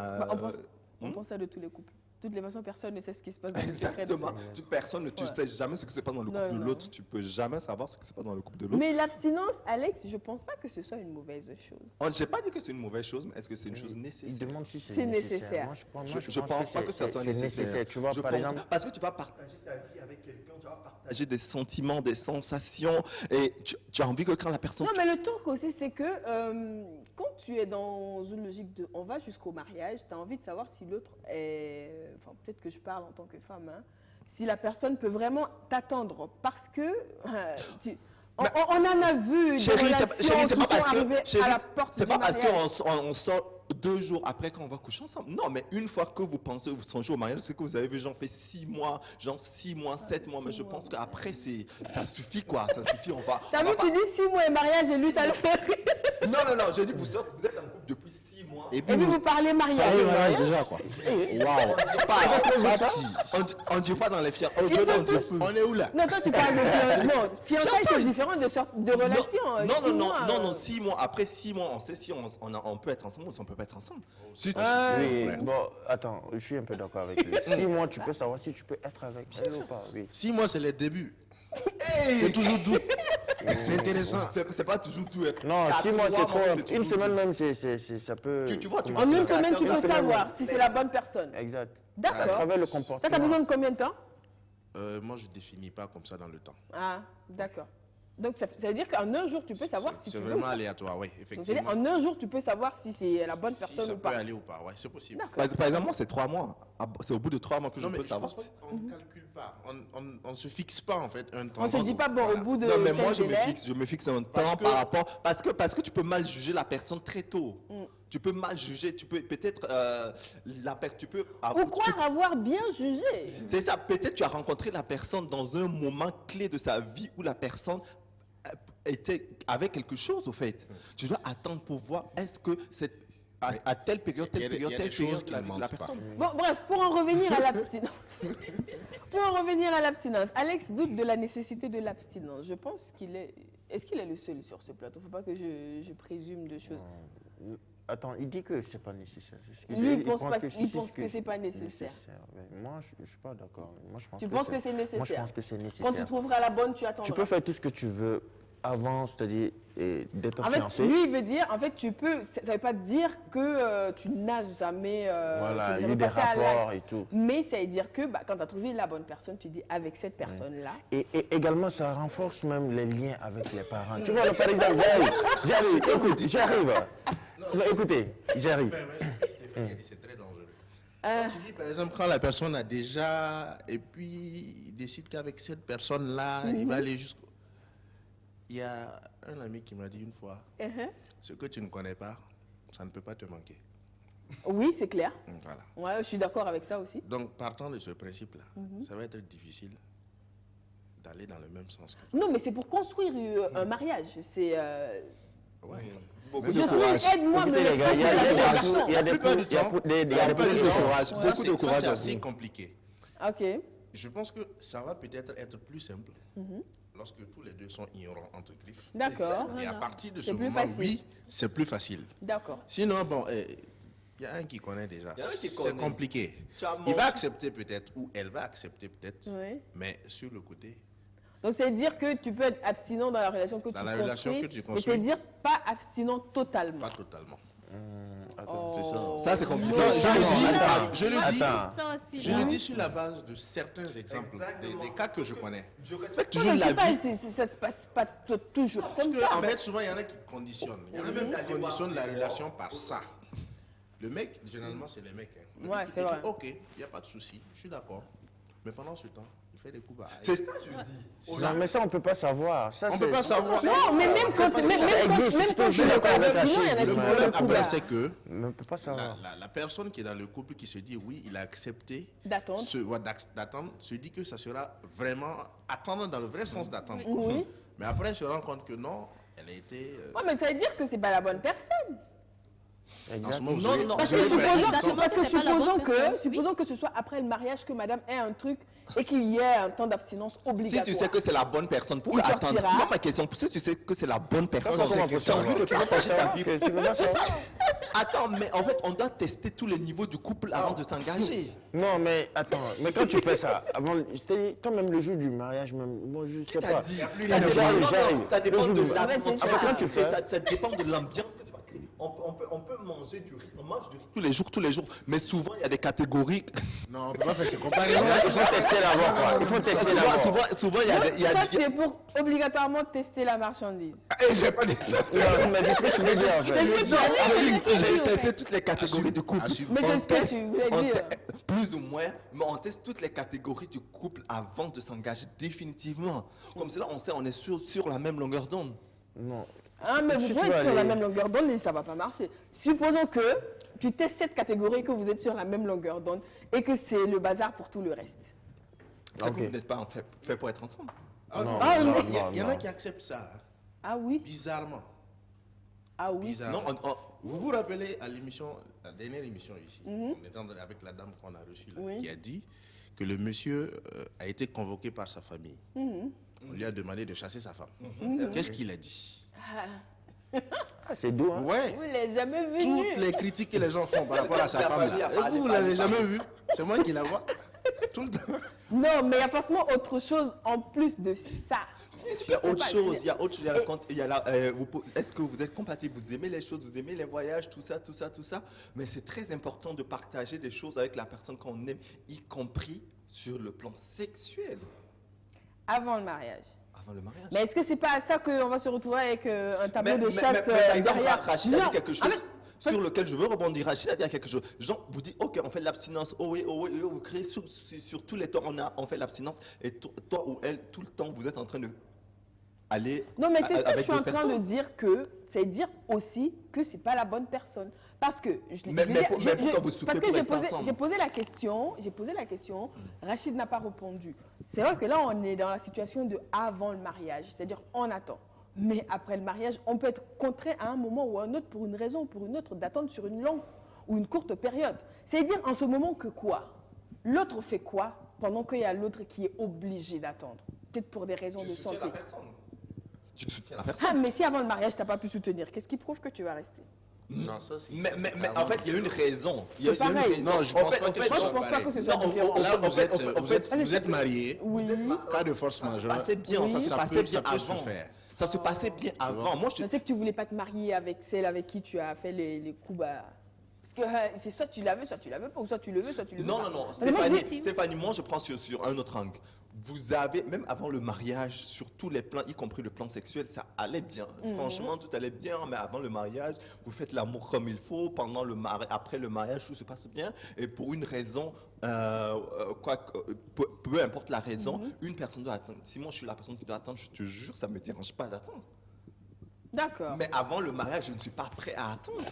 On pense ça de tous les couples. De toutes les façons, personne ne sait ce qui se passe dans les secrets. Exactement. Personne ne sais jamais ce qui se passe dans le couple de l'autre. Tu ne peux jamais savoir ce qui se passe dans le couple de l'autre. Mais l'abstinence, Alex, je ne pense pas que ce soit une mauvaise chose. Je n'ai pas dit que c'est une mauvaise chose, mais est-ce que c'est une chose nécessaire? Il demande si c'est nécessaire. Moi, je pense pas que ça soit nécessaire. Tu vois, par exemple, parce que tu vas partager ta vie avec quelqu'un, tu vas partager des sentiments, des sensations, et tu as envie que quand la personne... Non, mais le truc aussi, c'est que quand tu es dans une logique de on va jusqu'au mariage, tu as envie de savoir si l'autre est... Enfin, peut-être que je parle en tant que femme, hein, si la personne peut vraiment t'attendre, parce que on en a vu des Chérie, relations c'est qui pas parce sont arrivées que à la porte c'est du pas parce mariage. qu'on sort 2 jours après qu'on va coucher ensemble. Non, mais une fois que vous pensez, vous songez au mariage, c'est que vous avez vu, j'en fais 6 mois, genre 6 mois, 7 mois, mais je pense qu'après, ça suffit quoi, ça suffit, on va... T'as vu, tu dis 6 mois et mariage et lui, ça le fait rire. Non, j'ai dit, vous êtes en couple depuis 6 mois. Et puis vous parlez mariage. déjà quoi. Waouh. On dit pas dans les fiers. On est où là? Non, toi tu parles de fiançailles. Non, fiançailles c'est différent de relation. Non, 6 mois. Après 6 mois, on sait si on peut être ensemble ou si on peut pas être ensemble. Si tu... oui, bon, attends, je suis un peu d'accord avec lui. 6 mois, tu peux savoir si tu peux être avec elle ou pas. Oui. 6 mois, c'est les débuts. C'est toujours doux. C'est intéressant. C'est pas toujours tout. Non, 6 mois, c'est trop. Une semaine même, ça peut... Tu vois, en une semaine, tu peux savoir si c'est la bonne personne. Exact. D'accord. À travers le comportement. Toi, tu as besoin de combien de temps? Moi, je ne définis pas comme ça dans le temps. Ah, d'accord. Donc, ça veut dire qu'en un jour, tu peux savoir si tu C'est veux. vraiment aléatoire, oui, effectivement. En un jour, tu peux savoir si c'est la bonne Si personne ça ou peut pas. aller ou pas, oui, c'est possible. D'accord. Par exemple, moi, c'est 3 mois. C'est au bout de 3 mois que je peux savoir. On ne calcule pas. On ne se fixe pas, en fait, un temps. On ne se dit pas, bon, au bout de. Non, mais moi, tel délai, je me fixe un temps par rapport. Parce que tu peux mal juger la personne très tôt. Tu peux mal juger. Tu peux peut-être. Tu peux. Ou croire avoir bien jugé. C'est ça. Peut-être tu as rencontré la personne dans un moment clé de sa vie où la personne était avec quelque chose, au fait. Tu dois attendre pour voir est-ce que c'est à telle période, telle période, la personne. Bon, bref, pour en revenir à l'abstinence. Pour en revenir à l'abstinence, Alex doute de la nécessité de l'abstinence. Je pense qu'il est... Est-ce qu'il est le seul sur ce plateau? Il ne faut pas que je présume de choses. Attends, il dit que c'est pas nécessaire. C'est ce qu'il Lui, dit. il pense que c'est pas nécessaire. Mais moi, je suis pas d'accord. Moi, je pense Tu penses que c'est nécessaire? Moi, je pense que c'est nécessaire. Quand tu trouveras la bonne, tu attendras. Tu peux faire tout ce que tu veux avant, c'est-à-dire d'être En fiancé. fait, lui, il veut dire, en fait, tu peux, ça ne veut pas dire que tu n'as jamais Voilà, tu il y a n'as eu des passé à rapports l'acte. et tout. Mais ça veut dire que quand tu as trouvé la bonne personne, tu dis avec cette personne-là. Et également, ça renforce même les liens avec les parents. Tu vois, là, par exemple, j'arrive, écoute, j'arrive. Écoutez, j'arrive. C'est très dangereux. Quand tu dis, par exemple, quand la personne a déjà, et puis il décide qu'avec cette personne-là, il va aller jusqu'au... Il y a un ami qui m'a dit une fois, ce que tu ne connais pas, ça ne peut pas te manquer. Oui, c'est clair. Voilà. Ouais, je suis d'accord avec ça aussi. Donc, partant de ce principe-là, ça va être difficile d'aller dans le même sens. Non, mais c'est pour construire un mariage. C'est... Ouais. Beaucoup Je suis aide-moi, me laisse passer la relation. Il y a des plupart du temps, courage. ça, Beaucoup de courage. c'est assez compliqué. Ok. Je pense que ça va peut-être être plus simple lorsque tous les deux sont ignorants entre griffes. D'accord. Et à partir de ce C'est plus moment, facile. oui, c'est plus facile. D'accord. Sinon, bon, il y a un qui connaît déjà. Il y a un qui C'est connaît. compliqué. Il va accepter peut-être, ou elle va accepter peut-être, Oui. mais sur le côté, Donc, c'est dire que tu peux être abstinent dans la relation que Dans tu la construis. relation que tu Mais construis. c'est dire pas abstinent totalement. pas totalement. Oh. C'est ça. Ça, c'est compliqué. Non, Attends. je le dis, Ça aussi, je non? le dis sur la base de certains exemples, des cas que je connais. Je respecte Non, toujours mais la c'est pas- vie. ça se passe pas toujours Parce comme que, ça. en fait, souvent, il y en a qui conditionnent. Il y en a même qui conditionnent la relation par ça. Le mec, généralement, c'est les mecs. Hein. Le Ouais, mec, c'est il dit, vrai. OK, il n'y a pas de souci, je suis d'accord. Mais pendant ce temps, il fait des coups bas. C'est ça, je dis. C'est ça. Non, mais ça, on ne peut pas savoir. Ça, On ne peut pas savoir. Non, mais même quand ça existe. quand Je suis d'accord avec abstinent, il y en a Rachid. qui Le font problème le coup après, bas. c'est que On ne peut pas savoir. la personne qui est dans le couple qui se dit oui, il a accepté D'attendre. d'attendre, se dit que ça sera vraiment attendre dans le vrai sens d'attendre. Oui. Mais après, elle se rend compte que non, elle a été. Ouais, mais ça veut dire que c'est pas la bonne personne. En ce moment, vous Non, avez- non, vous Parce que avez supposons, perdu le Exactement. temps. parce que C'est pas la bonne supposons personne, que, supposons que ce soit après le mariage que madame ait un truc et qu'il y ait un temps d'abstinence Si obligatoire. tu sais que c'est la bonne personne, pourquoi Il attendre? sortira. Moi, ma question, si tu sais que c'est la bonne personne, Ça, c'est tu as question. envie de partager ta vie. Tu peux pas savoir. Attends, mais en fait, on doit tester tous les niveaux du couple avant de s'engager. Non, mais attends, mais quand tu fais ça, avant, c'est-à-dire, quand même le jour du mariage, même, moi je sais pas. Ça J'arrive. ça dépend Le jour de du- l'atmosphère. ça. Quand tu fais- Ça dépend de l'ambiance que tu vas créer. On peut manger du riz, on mange du riz tous les jours. Mais souvent, il y a des catégories. Non, on ne peut pas faire ces comparaisons. Il faut tester d'abord, quoi. Il faut tester d'abord. Souvent, il y a des. il y a Toi, des- tu es pour obligatoirement tester la marchandise. Eh, j'ai pas dit ça. Non, mais c'est ce que tu veux dire, en C'est fait. ce que tu as dit. J'ai testé toutes les catégories du couple. Assume. Mais On c'est ce que teste- tu voulais on dire. plus ou moins, mais on teste toutes les catégories du couple avant de s'engager définitivement. Comme cela, on sait, on est sur la même longueur d'onde. Non. Ah, mais vous Si pouvez tu être vas sur la aller- même longueur d'onde et ça ne va pas marcher. Supposons que tu testes cette catégorie, que vous êtes sur la même longueur d'onde et que c'est le bazar pour tout le reste. C'est Ok. que vous n'êtes pas fait pour être ensemble. Ah, Non, Ah, non, mais- Il y en a non. qui acceptent ça, hein, Ah oui, bizarrement. ah oui. Bizarrement. Non, Vous vous rappelez à l'émission, la dernière émission ici, on était avec la dame qu'on a reçue là, Oui. qui a dit que le monsieur a été convoqué par sa famille. On lui a demandé de chasser sa femme. Qu'est-ce qu'il a dit? Ah, c'est doux, hein. Ouais, Vous ne l'avez jamais vu. toutes les critiques que les gens font par rapport à sa femme là. Et vous, vous l'avez jamais vu? C'est moi qui la vois tout le temps. Non, mais il y a forcément autre chose en plus de ça. il y a autre chose, il y a autre chose, il y a la- est-ce que vous êtes compatible, vous aimez les choses, vous aimez les voyages, tout ça, mais c'est très important de partager des choses avec la personne qu'on aime, y compris sur le plan sexuel, Avant le mariage. avant le mariage. Mais est-ce que c'est pas à ça qu'on va se retrouver avec un tableau de Mais chasse par exemple, derrière? Rachid a Non, dit quelque chose en fait, sur lequel je veux rebondir. Rachid a dit quelque chose. Jean vous dit, ok, on fait l'abstinence. Oh oui, vous créez sur tous les temps, on fait l'abstinence. Et toi ou elle, tout le temps, vous êtes en train de aller Non, mais c'est ce que je avec suis en d'autres train de personnes. dire que, c'est dire aussi que c'est pas la bonne personne. Parce que, Mais pourquoi vous souffrez parce que pour rester ensemble? j'ai posé la question, Rachid n'a pas répondu. C'est vrai que là, on est dans la situation de avant le mariage, c'est-à-dire on attend. Mais après le mariage, on peut être contraint à un moment ou à un autre, pour une raison ou pour une autre, d'attendre sur une longue ou une courte période. C'est-à-dire en ce moment que quoi? L'autre fait quoi pendant qu'il y a l'autre qui est obligé d'attendre? Peut-être pour des raisons de santé. Tu soutiens la personne. Ah, mais si avant le mariage, tu n'as pas pu soutenir, qu'est-ce qui prouve que tu vas rester? Non, ça c'est. Mais en fait, il y a une raison. Il y a C'est pareil. une raison. Non, je pense pas que ce moi, je soit pense pas pareil. que ce soit Non, différent. Là, en fait, vous êtes mariés. Oui. Cas de force majeure. Ça se passait bien, Oui. ça se Ça passait peut bien se avant. faire. Ça se passait bien avant. Moi, Je sais que tu voulais pas te marier avec celle avec qui tu as fait les coups bas. Parce que c'est soit tu la veux, soit tu la veux pas, ou soit tu le veux, soit tu le veux Non, pas. non, non. Mais moi, Stéphanie, moi, je prends sur un autre angle. Vous avez, même avant le mariage, sur tous les plans, y compris le plan sexuel, ça allait bien. Franchement, tout allait bien, mais avant le mariage, vous faites l'amour comme il faut. Après le mariage, tout se passe bien. Et pour une raison, peu importe la raison, une personne doit attendre. Si moi, je suis la personne qui doit attendre, je te jure, ça ne me dérange pas d'attendre. D'accord. Mais avant le mariage, je ne suis pas prêt à attendre.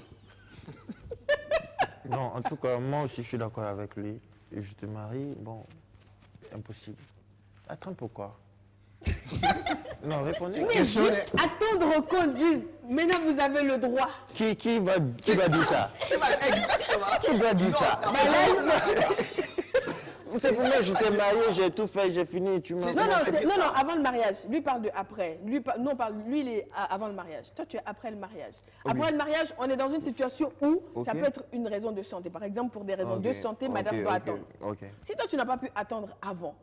Non, en tout cas, moi aussi, je suis d'accord avec lui. Et je te marie, bon, impossible. Attends, pourquoi? Non, répondez. Mais juste attendre qu'on dise, maintenant vous avez le droit. Qui va dire ça? Qui doit dire ça? C'est pour moi, je t'ai marié, j'ai tout fait, j'ai fini, tu m'as... Non, avant le mariage. Lui parle de après. Lui, il est avant le mariage. Toi, tu es après le mariage. Après le mariage, on est dans une situation où ça peut être une raison de santé. Par exemple, pour des raisons de santé, madame doit attendre. Si toi, tu n'as pas pu attendre avant,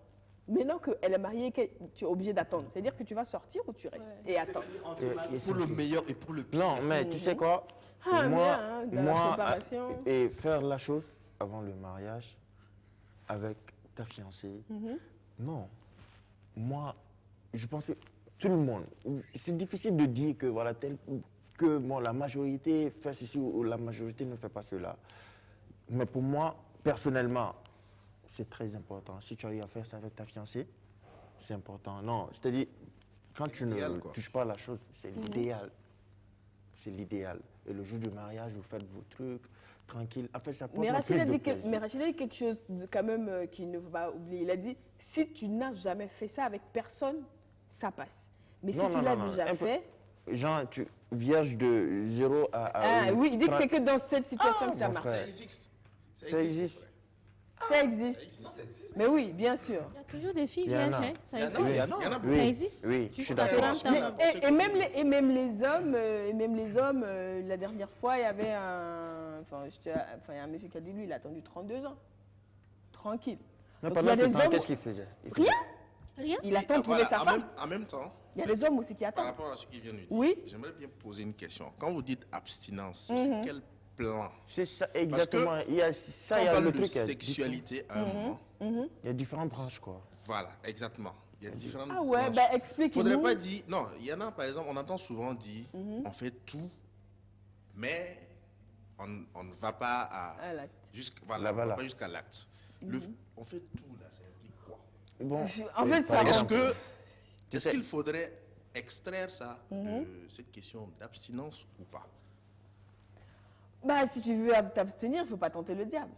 maintenant qu'elle est mariée, tu es obligé d'attendre. C'est-à-dire que tu vas sortir ou tu restes et attendre. Pour le meilleur et pour le pire. Non, mais tu sais quoi? Moi, la préparation. Et faire la chose avant le mariage, avec ta fiancée, non. Moi, je pensais, tout le monde, c'est difficile de dire que, voilà, que bon, la majorité fait ceci ou la majorité ne fait pas cela. Mais pour moi, personnellement, c'est très important. Si tu arrives à faire ça avec ta fiancée, c'est important. Non, c'est-à-dire, quand tu ne touches pas à la chose, c'est l'idéal. C'est l'idéal. Et le jour du mariage, vous faites vos trucs, tranquille. En fait, ça porte plus de plaisir. Mais Rachid a dit quelque chose quand même qu'il ne faut pas oublier. Il a dit, si tu n'as jamais fait ça avec personne, ça passe. Mais si tu l'as déjà fait... Genre, tu vierge de 0 à... oui, il dit que c'est que dans cette situation que ça marche. Ça existe. Ça existe. Ça existe. Mais oui, bien sûr. Il y a toujours des filles vierges, hein. Ça existe. Il y en a Ça existe. Oui, je suis d'accord. Et même les hommes, la dernière fois, il y avait un monsieur qui a dit, lui, il a attendu 32 ans. Tranquille. Non, pendant ce temps, qu'est-ce qu'il faisait? Rien. Il attend de trouver sa femme. En même temps, il y a des hommes aussi qui attendent. par rapport à ce qu'il vient de dire, oui. J'aimerais bien poser une question. Quand vous dites abstinence, c'est sur quel plan? C'est ça, exactement. Parce que il y a ça, quand il y on a parle le de truc. sexualité à un moment. Il y a différentes branches, quoi. Voilà, exactement. Il y a différentes Ah ouais, branches. bah explique-nous. Faudrait pas dire... Non, il y en a, par exemple, on entend souvent dire, on fait tout, mais on ne va pas à l'acte. Voilà, on va pas jusqu'à l'acte. On fait tout, là, ça implique quoi? Bon, en fait, ça... Est-ce qu'il faudrait extraire ça de cette question d'abstinence ou pas? Bah, si tu veux t'abstenir, il ne faut pas tenter le diable.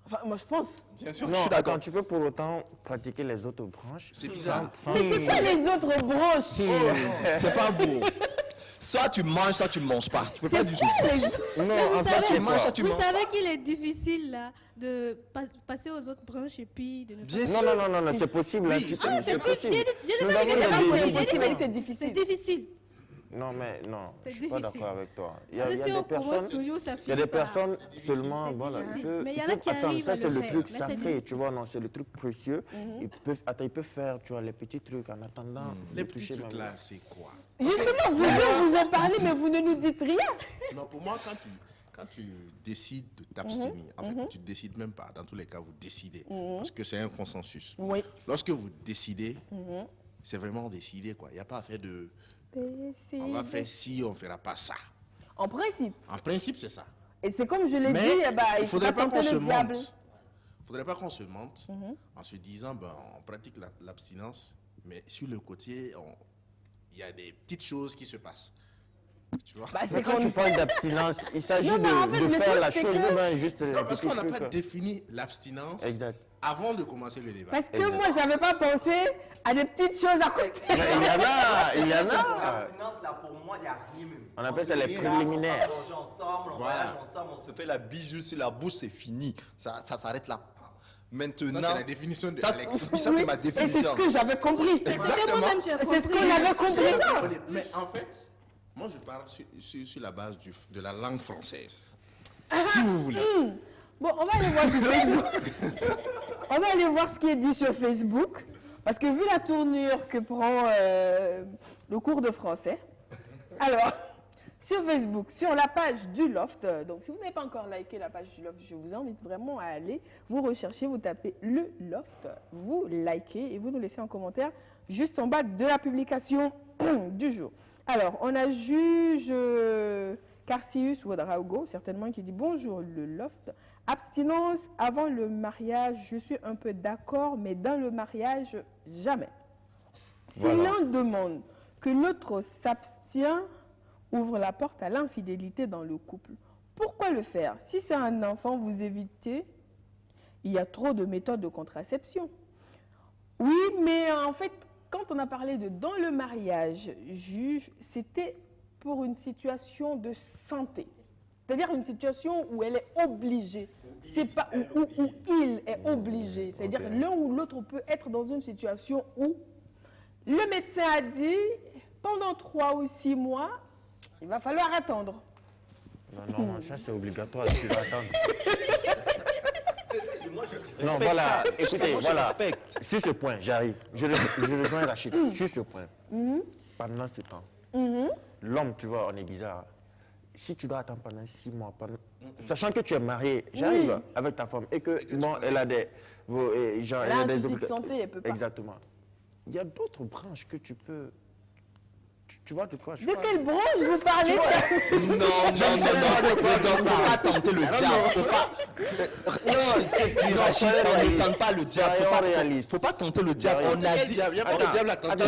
Enfin, moi, je pense. Bien sûr, non, je suis d'accord. Tu peux pour autant pratiquer les autres branches. C'est bizarre. Mais c'est quoi les autres branches? C'est pas beau. Soit tu manges, soit tu ne manges pas. Tu peux pas du tout. Non, en fait, tu manges, soit tu Vous manges. savez qu'il est difficile là de passer aux autres branches et puis de ne pas... Non, c'est possible. Oui, c'est possible. Je ne pas c'est difficile. C'est difficile. Non, mais non, je ne suis pas difficile. d'accord avec toi. Il y Parce que si a on des personnes, toujours, ça il y a des finit par- personnes seulement, C'est voilà, difficile. Mais il y en a ils qui peuvent attendre. arrivent Ça, à c'est le le faire, truc mais c'est sacré, difficile. tu vois, non, c'est le truc précieux. Ils peuvent faire, tu vois, les petits trucs en attendant. Les de petits toucher trucs ma main. là, c'est quoi? Justement, vous en parlez, mais vous ne nous dites rien. Non, pour moi, quand tu décides de t'abstenir, en fait, tu ne décides même pas. Dans tous les cas, vous décidez. Parce que c'est un consensus. Oui. Lorsque vous décidez, c'est vraiment décidé, quoi. Il n'y a pas à faire de... On va faire ci, on ne fera pas ça. En principe. En principe, c'est ça. Et c'est comme je l'ai Mais dit, il il ne faut faudrait pas tenter qu'on se le diable. mente. Il ne faudrait pas qu'on se mente en se disant, on pratique l'abstinence, mais sur le côté, il y a des petites choses qui se passent. Tu vois? Mais quand tu parles d'abstinence, il s'agit Non, mais en fait, de le faire truc, la c'est chose, que- ben, juste Non, parce qu'on n'a pas truc. défini l'abstinence Exact. avant de commencer le débat. Parce que moi, j'avais pas pensé à des petites choses à côté. Mais il y en a, il y en a. L'abstinence, là, pour moi, il n'y a rien même. On appelle ça les préliminaires. On mange ensemble, on Voilà. mange ensemble, on se fait la bijou sur la bouche, c'est fini. Ça s'arrête là. Maintenant, Ça, c'est la définition de ça, Alex. oui, ça, c'est ma Et c'est définition. ce que j'avais compris. C'est ce que moi-même j'ai C'est ce compris. qu'on avait compris. Mais en fait, Moi, je parle sur la base de la langue française. Si vous voulez. Bon, on va aller voir sur Facebook. On va aller voir ce qui est dit sur Facebook. Parce que vu la tournure que prend le cours de français, alors, sur Facebook, sur la page du Loft, donc si vous n'avez pas encore liké la page du Loft, je vous invite vraiment à aller, vous recherchez, vous tapez le Loft, vous likez et vous nous laissez en commentaire juste en bas de la publication du jour. Alors, on a juge Carcius Ouedraogo, certainement, qui dit « Bonjour le Loft, abstinence avant le mariage, je suis un peu d'accord, mais dans le mariage, jamais. Si l'un demande que l'autre s'abstient, ouvre la porte à l'infidélité dans le couple. Pourquoi le faire? Si c'est un enfant, vous évitez, il y a trop de méthodes de contraception. » Oui, mais en fait, quand on a parlé de dans le mariage, juge, c'était pour une situation de santé. C'est-à-dire une situation où elle est obligée. C'est pas où il est obligé. C'est-à-dire l'un ou l'autre peut être dans une situation où le médecin a dit pendant 3 ou 6 mois, il va falloir attendre. Non, ça c'est obligatoire, tu vas attendre. Non, voilà, écoutez, voilà, sur ce point, j'arrive. Je rejoins Rachid, sur ce point. Pendant ce temps, l'homme, tu vois, on est bizarre. Si tu dois attendre pendant 6 mois, sachant que tu es marié, j'arrive avec ta femme et que, bon, elle a des... elle a un souci de santé, elle peut pas. Exactement. Il y a d'autres branches que tu peux... Tu vois de quoi je parle? De quelle branche vous parlez? Non, faut pas tenter le diable. Rachid, on ne tente pas le diable. Faut pas tenter le diable. On a dit... Il n'y a pas de diable à tenter.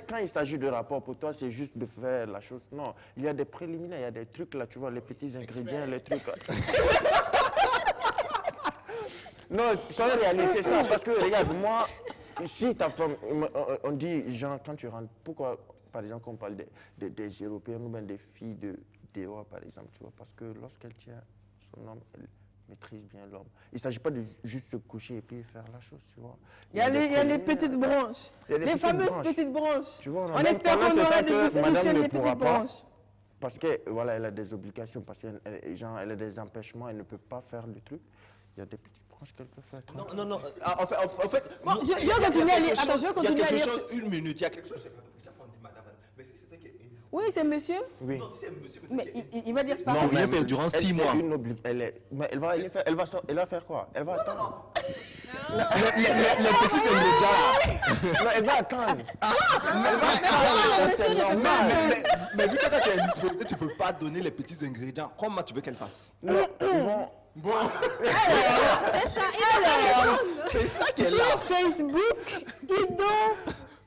Quand il s'agit de rapport, pour toi, c'est juste de faire la chose. Non, il y a des préliminaires, il y a des trucs là, tu vois, les petits ingrédients, les trucs... Non, soyez réaliste, c'est ça. Parce que, regarde, moi... Si ta femme, on dit, genre, quand tu rentres, pourquoi, par exemple, on parle des Européens ou bien des filles de dehors, par exemple, tu vois, parce que lorsqu'elle tient son homme, elle maîtrise bien l'homme. Il ne s'agit pas de juste se coucher et puis faire la chose, tu vois. Il y a les petites branches, les fameuses petites branches. Tu vois, on espère qu'on aura des définitions des petites branches. Parce que, voilà, elle a des obligations, parce qu'elle a des empêchements, elle ne peut pas faire le truc. Il y a des petites branches qu'elle peut faire. Non. En fait... Bon, je vais continuer à lire. Attends, je vais continuer à lire. Une minute, il y a quelque chose, je sais pas, chaque fois on dit madame, mais c'est c'était qu'elle... Oui, c'est monsieur. Oui. Non, si c'est monsieur... Mais il va dire pas. Non, il a fait durant 6 mois. Mais elle va faire quoi? Elle va attendre. Les petits ingrédients là. Non, elle va attendre. C'est normal. Mais vu que quand tu es indisposé, tu ne peux pas donner les petits ingrédients. Comment tu veux qu'elle fasse? Bon. C'est ça qui est là. Sur Facebook, Ido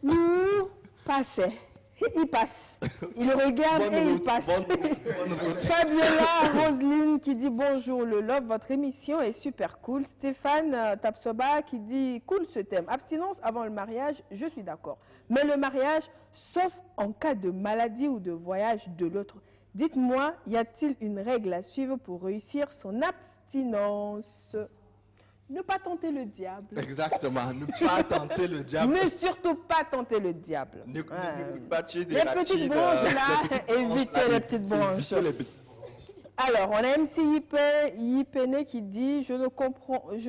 nous passait. Il passe. Il regarde et il passe. Fabiola Roselyne qui dit bonjour le Love, votre émission est super cool. Stéphane Tapsoba qui dit cool ce thème. Abstinence avant le mariage, je suis d'accord. Mais le mariage, sauf en cas de maladie ou de voyage de l'autre. Dites-moi, y a-t-il une règle à suivre pour réussir son abstinence? Ne pas tenter le diable. Exactement, ne pas tenter le diable. Ne surtout pas tenter le diable. N'écoute pas chez les petites branches là, évitez les petites branches. Alors, on a MC Yipene qui dit je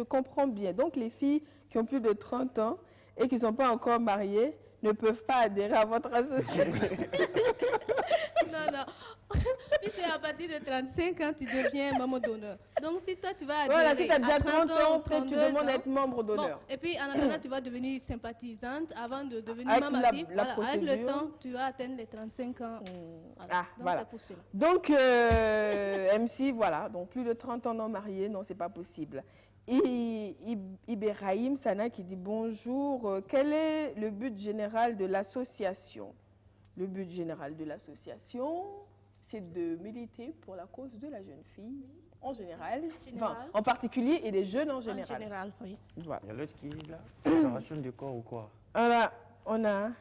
comprends bien. Donc, les filles qui ont plus de 30 ans et qui ne sont pas encore mariées ne peuvent pas adhérer à votre association. Non. Puis c'est à partir de 35 ans, tu deviens membre d'honneur. Donc si toi, tu vas adhérer voilà, si tu as déjà 30 ans, après tu demandes à être membre Bon, d'honneur. et puis en attendant, tu vas devenir sympathisante avant de devenir avec membre actif. Avec le procédure. temps, tu vas atteindre les 35 ans. Ah, Donc voilà. c'est pour cela. Donc, MC, voilà. Donc, plus de 30 ans non mariés, non, c'est pas possible. Et Ibrahim Sana qui dit bonjour. Quel est le but général de l'association? Le but général de l'association, c'est de militer pour la cause de la jeune fille en général. Enfin, en particulier et des jeunes en général. En général, oui. Voilà. Il y a l'autre qui est là. Séparation du corps ou quoi? Alors, on a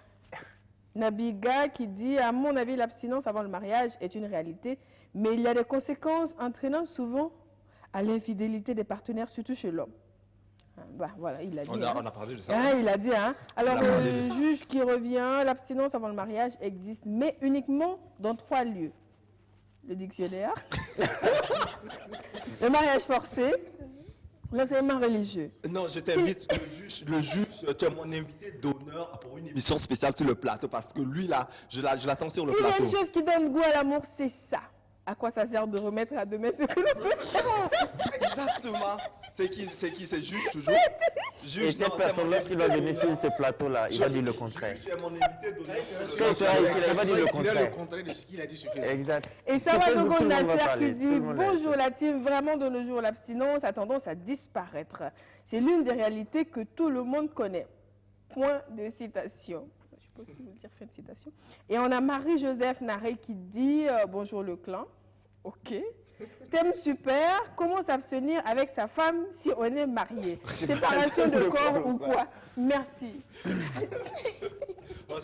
Nabiga qui dit à mon avis, l'abstinence avant le mariage est une réalité, mais il y a des conséquences entraînant souvent à l'infidélité des partenaires, surtout chez l'homme. Bah, voilà, il a dit. On a parlé de ça. Ah, il a dit. Hein. Alors, le juge qui revient, l'abstinence avant le mariage existe, mais uniquement dans 3 lieux. Le dictionnaire, le mariage forcé, l'enseignement religieux. Non, je t'invite, le juge, tu es mon invité d'honneur pour une émission spéciale sur le plateau parce que lui, là, je l'attends sur le S'il y a plateau. une chose qui donne goût à l'amour, c'est ça. À quoi ça sert de remettre à demain ce que l'on peut faire? Exactement. C'est qui? C'est juge toujours. Juge, et cette personne, lorsqu'il va venir sur ce plateau-là, il va dire le contraire. Tu es mon invité d'honneur. Il va dire le contraire. Le contraire de ce qu'il a dit sur Facebook. Exact. Et ça va donc on a qui dit bonjour la team, vraiment de nos jours l'abstinence a tendance à disparaître. C'est l'une des réalités que tout le monde connaît. Point de citation. Je suppose qu'il veut dire fin de citation. Et on a Marie-Joseph Naré qui dit bonjour le clan. Ok. Thème super, comment s'abstenir avec sa femme si on est marié? Séparation de corps ou quoi? Merci.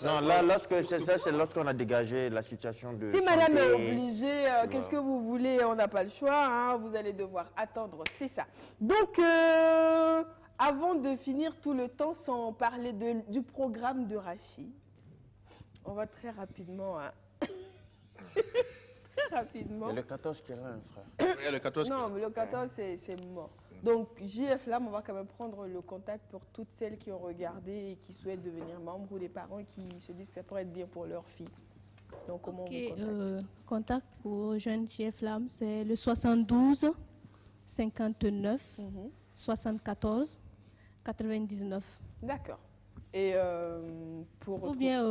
Non, là, lorsque c'est ça, c'est lorsqu'on a dégagé la situation de si santé. madame est obligée, qu'est-ce que vous voulez? On n'a pas le choix, hein, vous allez devoir attendre, c'est ça. Donc, avant de finir tout le temps sans parler du programme de Rachid, on va très rapidement... Hein. Rapidement. Et le 14 qui est là, un frère. Et le 14 non, mais le 14, c'est mort. Donc, JF Lam, on va quand même prendre le contact pour toutes celles qui ont regardé et qui souhaitent devenir membres ou des parents qui se disent que ça pourrait être bien pour leur fille. Donc, comment on vous contacte? Contact pour jeune JF Lam, c'est le 72 59 74 99. D'accord. Et pour... Ou bien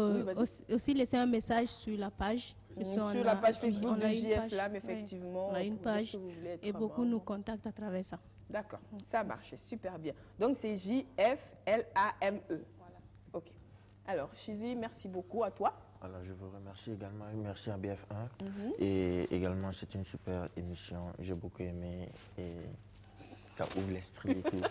aussi laisser un message sur la page. Sur la page Facebook de JF Lam, effectivement. On a une page et beaucoup nous contactent à travers ça. D'accord, ça marche super bien. Donc, c'est JFLAME. Voilà. OK. Alors, Chizi, merci beaucoup à toi. Alors, je vous remercie également. Merci à BF1. Et également, c'est une super émission. J'ai beaucoup aimé et ça ouvre l'esprit et tout.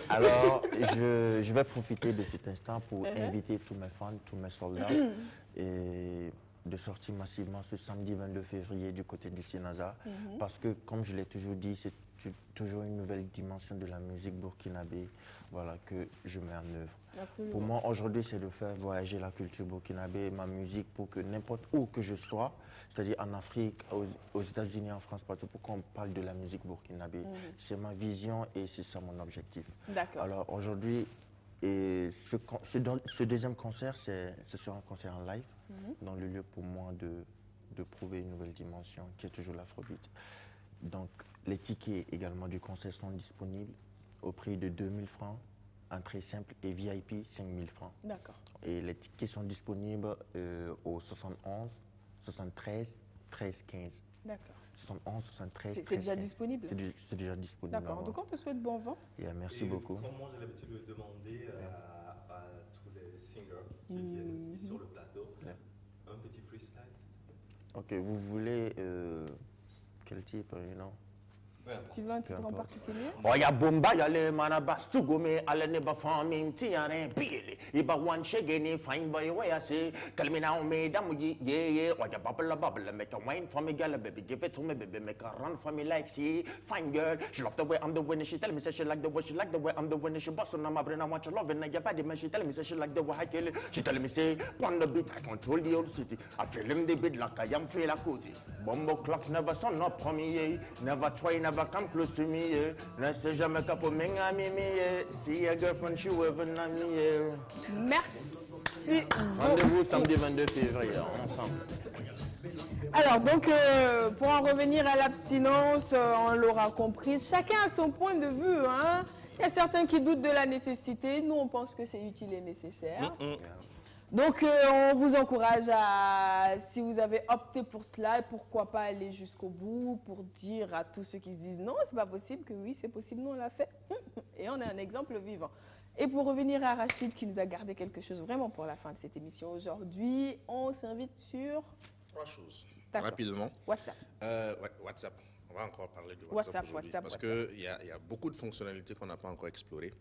Alors, je vais profiter de cet instant pour inviter tous mes fans, tous mes soldats et de sortir massivement ce samedi 22 février du côté du Sinaza. Parce que, comme je l'ai toujours dit, c'est toujours une nouvelle dimension de la musique burkinabé, voilà, que je mets en œuvre. Absolument. Pour moi, aujourd'hui, c'est de faire voyager la culture burkinabé et ma musique pour que n'importe où que je sois, c'est-à-dire en Afrique, aux États-Unis, en France, partout, pour qu'on parle de la musique burkinabé. C'est ma vision et c'est ça mon objectif. D'accord. Alors aujourd'hui, ce deuxième concert, ce sera un concert en live, dans le lieu pour moi de prouver une nouvelle dimension qui est toujours l'afrobeat. Donc, les tickets également du concert sont disponibles au prix de 2000 francs, entrée simple et VIP 5000 francs. D'accord. Et les tickets sont disponibles au 71 73 13 15. D'accord. 71 73 13 C'est déjà 15. disponible? C'est déjà disponible. D'accord. En tout cas, on te souhaite bon vent. Merci beaucoup. Comme moi, j'ai l'habitude de demander à tous les singers qui viennent sur le plateau un petit freestyle. Ok, vous voulez quel type, non? Tu veux un titre en particulier? Oya bomba yale mana bastu gome ale ne ba fami tiare pile iba wan shegeni fine boy waya say kalmina o me dam ye oya bubble make a wine for me girl baby give it to me baby make a run for me like see fine girl she love the way I'm the winner she tell me say she like the way I'm the winner she bust on my brain I want your love and your body man she tell me say she like the way I kill it she tell me say on the beat I control the whole city I feel him the beat like I am feel a cozy bombo clock never son up for me never try never come close to me, yeah. Ne sais jamais qu'à pour m'engager, yeah. See a girlfriend, she will be on me, yeah. Merci. Rendez-vous samedi 22 février, ensemble. Alors, donc, pour en revenir à l'abstinence, on l'aura compris, chacun a son point de vue, hein. Il y a certains qui doutent de la nécessité, nous on pense que c'est utile et nécessaire. Donc, on vous encourage à, si vous avez opté pour cela, pourquoi pas aller jusqu'au bout pour dire à tous ceux qui se disent non, c'est pas possible, que oui, c'est possible, nous on l'a fait. Et on a un exemple vivant. Et pour revenir à Rachid qui nous a gardé quelque chose vraiment pour la fin de cette émission aujourd'hui, on s'invite sur... 3 choses, rapidement. WhatsApp. WhatsApp. On va encore parler de WhatsApp aujourd'hui parce qu'il y a beaucoup de fonctionnalités qu'on n'a pas encore explorées.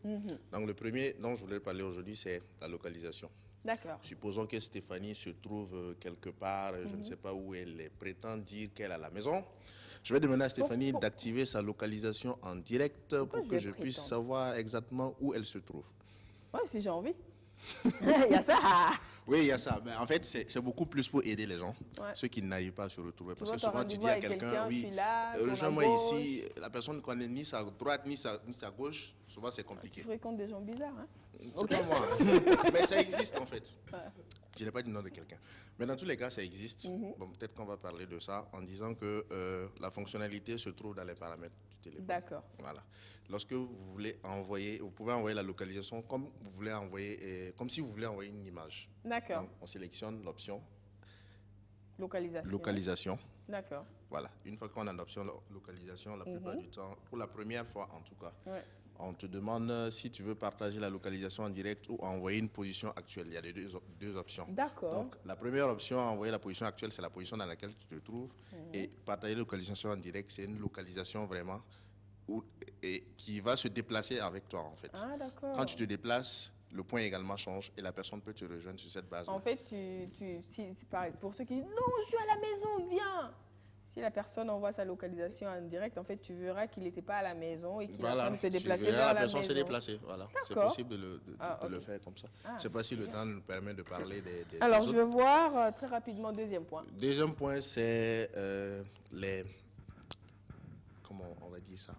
Donc le premier dont je voulais parler aujourd'hui, c'est la localisation. D'accord. Supposons que Stéphanie se trouve quelque part, je ne sais pas où elle prétend dire qu'elle est à la maison. Je vais demander à Stéphanie d'activer sa localisation en direct pour que je puisse savoir exactement où elle se trouve. Oui, si j'ai envie. Il y a ça. Oui, il y a ça. Mais en fait, c'est beaucoup plus pour aider les gens, ceux qui n'arrivent pas à se retrouver. Parce que souvent, tu dis à quelqu'un, oui, rejoins-moi ici. La personne ne connaît ni sa droite, ni sa gauche. Souvent, c'est compliqué. Tu fréquentes des gens bizarres, hein? C'est pas moi. Mais ça existe, en fait. Je n'ai pas dit le nom de quelqu'un. Mais dans tous les cas, ça existe. Bon, peut-être qu'on va parler de ça en disant que la fonctionnalité se trouve dans les paramètres du téléphone. D'accord. Voilà. Lorsque vous voulez envoyer, vous pouvez envoyer la localisation comme vous voulez envoyer, comme si vous voulez envoyer une image. D'accord. Donc, on sélectionne l'option localisation. D'accord. Voilà. Une fois qu'on a l'option localisation, la plupart du temps, pour la première fois en tout cas, on te demande si tu veux partager la localisation en direct ou envoyer une position actuelle. Il y a les deux options. D'accord. Donc, la première option, envoyer la position actuelle, c'est la position dans laquelle tu te trouves. Et partager la localisation en direct, c'est une localisation vraiment et qui va se déplacer avec toi, en fait. Ah, d'accord. Quand tu te déplaces, le point également change et la personne peut te rejoindre sur cette base-là. En fait, c'est pareil. Pour ceux qui disent « Non, je suis à la maison, viens !» Si la personne envoie sa localisation en direct, en fait, tu verras qu'il n'était pas à la maison et qu'il est en train de se déplacer vers la maison. La personne s'est déplacée, voilà. C'est possible de le faire comme ça. Je ne sais pas si le temps nous permet de parler des Alors, autres. je vais voir très rapidement deuxième point. Deuxième point, c'est les... Comment on va dire ça?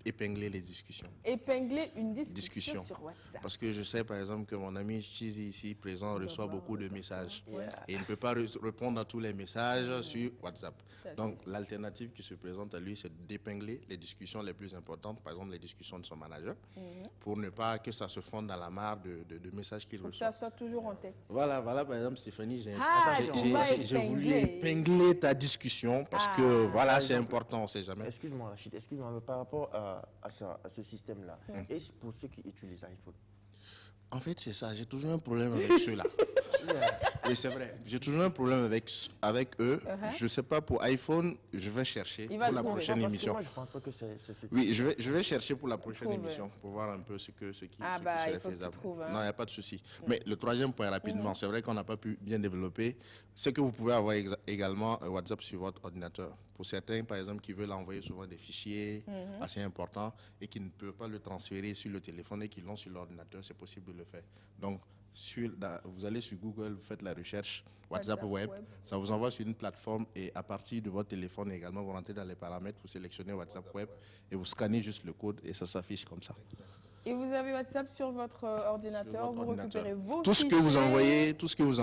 Épingler les discussions. Épingler une discussion sur WhatsApp. Parce que je sais par exemple que mon ami Chizi ici présent reçoit beaucoup de messages et il ne peut pas répondre à tous les messages sur WhatsApp. Donc l'alternative qui se présente à lui, c'est d'épingler les discussions les plus importantes, par exemple les discussions de son manager, pour ne pas que ça se fonde dans la mare de messages qu'il reçoit. Que ça soit toujours en tête. Voilà, par exemple Stéphanie, j'ai voulu épingler. épingler ta discussion parce que voilà, c'est important, on ne sait jamais. Excuse-moi Rachid, excuse-moi, mais par rapport à ce système-là, est-ce pour ceux qui utilisent iPhone? En fait, c'est ça. J'ai toujours un problème avec ceux-là. Oui, c'est vrai. J'ai toujours un problème avec eux. Je ne sais pas, pour iPhone, je vais chercher pour la prochaine émission. Moi, je pense pas que c'est... Oui, je vais chercher pour la prochaine émission pour voir un peu ce qui serait faisable. Non, il n'y a pas de souci. Mais le troisième point, rapidement, c'est vrai qu'on n'a pas pu bien développer, c'est que vous pouvez avoir également WhatsApp sur votre ordinateur. Pour certains, par exemple, qui veulent envoyer souvent des fichiers assez importants et qui ne peuvent pas le transférer sur le téléphone et qui l'ont sur l'ordinateur, c'est possible de le faire. Donc, vous allez sur Google, vous faites la recherche WhatsApp Web, ça vous envoie sur une plateforme et à partir de votre téléphone également, vous rentrez dans les paramètres, vous sélectionnez WhatsApp Web et vous scannez juste le code et ça s'affiche comme ça. Et vous avez WhatsApp sur votre ordinateur, vous récupérez vos tout ce que vous envoyez vous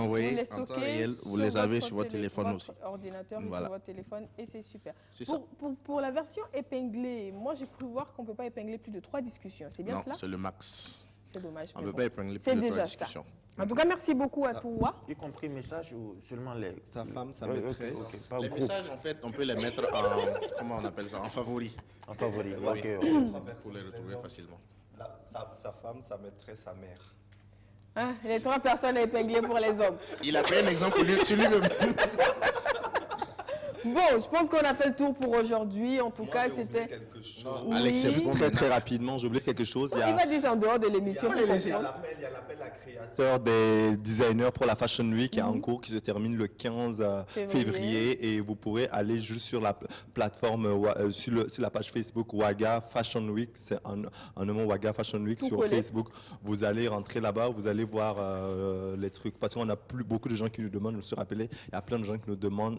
en temps réel, vous les avez sur votre téléphone aussi. Ordinateur, voilà. sur votre téléphone et c'est super. Ça. Pour la version épinglée, moi j'ai cru voir qu'on ne peut pas épingler plus de 3 discussions. C'est bien cela? Non, c'est le max. C'est dommage. On ne peut pas épingler plus de 3 discussions. En tout cas, merci beaucoup à toi. Y compris message ou seulement les... Sa femme, sa maîtresse. Les messages, en fait, on peut les mettre en... comment on appelle ça? En favori. En favori, oui. Pour les retrouver facilement. Sa femme, sa maîtresse, sa mère. Hein, les 3 personnes à épingler pour les hommes. Il a pris un exemple sur lui-même. Bon, je pense qu'on a fait le tour pour aujourd'hui. En tout cas, c'était... Alex, très rapidement, j'ai oublié quelque chose. Il va dire en dehors de l'émission. Il y a l'appel à créateurs des designers pour la Fashion Week qui est en cours, qui se termine le 15 février. Et vous pourrez aller juste sur la plateforme, sur la page Facebook Waga Fashion Week. C'est un nom Waga Fashion Week sur Facebook. Vous allez rentrer là-bas, vous allez voir les trucs. Parce qu'on a beaucoup de gens qui nous demandent de se rappeler. Il y a plein de gens qui nous demandent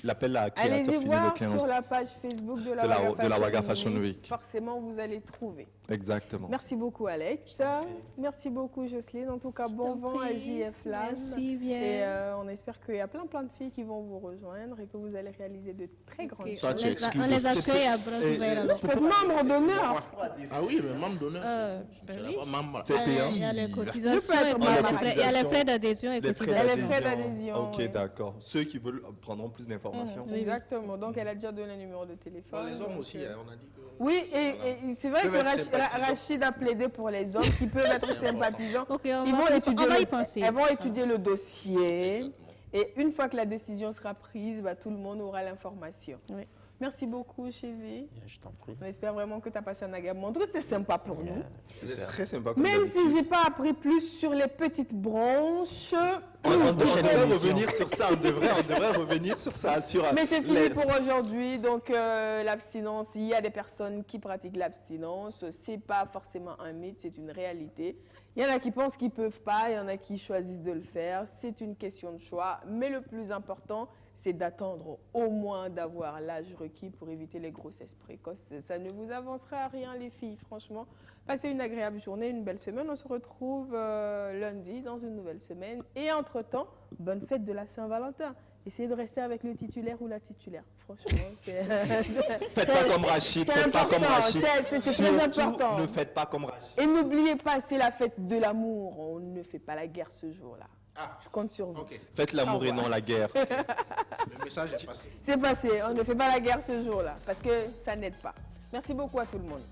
l'appel à créateurs allez-y finit voir le 15. sur la page Facebook de la Waga Fashion Week. Forcément, vous allez trouver. Exactement. Merci beaucoup, Alex. Merci beaucoup, Jocelyne. En tout cas, bon vent à JF Lam. Merci bien. Et on espère qu'il y a plein de filles qui vont vous rejoindre et que vous allez réaliser de très grandes choses. Toi, on les accueille à bras ouverts alors. Je peux être membre d'honneur. Ah oui, mais membre d'honneur. Il y a les cotisations, il y a les frais d'adhésion et cotisations. Les frais d'adhésion. Ok, d'accord. Ceux qui veulent prendront plus d'informations. Exactement. Donc, elle a déjà donné le numéro de téléphone. Les hommes aussi, on a dit que... Oui, et c'est vrai que Rachid a plaidé pour les hommes qui peuvent être sympathisants. Ils vont étudier le dossier. Et une fois que la décision sera prise, tout le monde aura l'information. Merci beaucoup, Chézi. Je t'en prie. On espère vraiment que tu as passé un agréable moment. En tout cas, c'était sympa pour nous. C'était très sympa. Comme Même si je n'ai pas appris plus sur les petites branches. On devrait revenir sur ça. On devrait revenir sur ça. Mais c'est fini pour aujourd'hui. Donc, l'abstinence, il y a des personnes qui pratiquent l'abstinence. Ce n'est pas forcément un mythe, c'est une réalité. Il y en a qui pensent qu'ils ne peuvent pas, il y en a qui choisissent de le faire. C'est une question de choix. Mais le plus important, c'est d'attendre au moins d'avoir l'âge requis pour éviter les grossesses précoces. Ça ne vous avancera à rien, les filles, franchement. Passez une agréable journée, une belle semaine. On se retrouve lundi dans une nouvelle semaine. Et entre-temps, bonne fête de la Saint-Valentin. Essayez de rester avec le titulaire ou la titulaire. Franchement, c'est... Faites pas comme Rachid, faites pas comme Rachid. C'est très important. Ne faites pas comme Rachid. Et n'oubliez pas, c'est la fête de l'amour. On ne fait pas la guerre ce jour-là. Je compte sur vous. Okay. Faites l'amour et non la guerre. Le message est passé. C'est passé. On ne fait pas la guerre ce jour-là parce que ça n'aide pas. Merci beaucoup à tout le monde.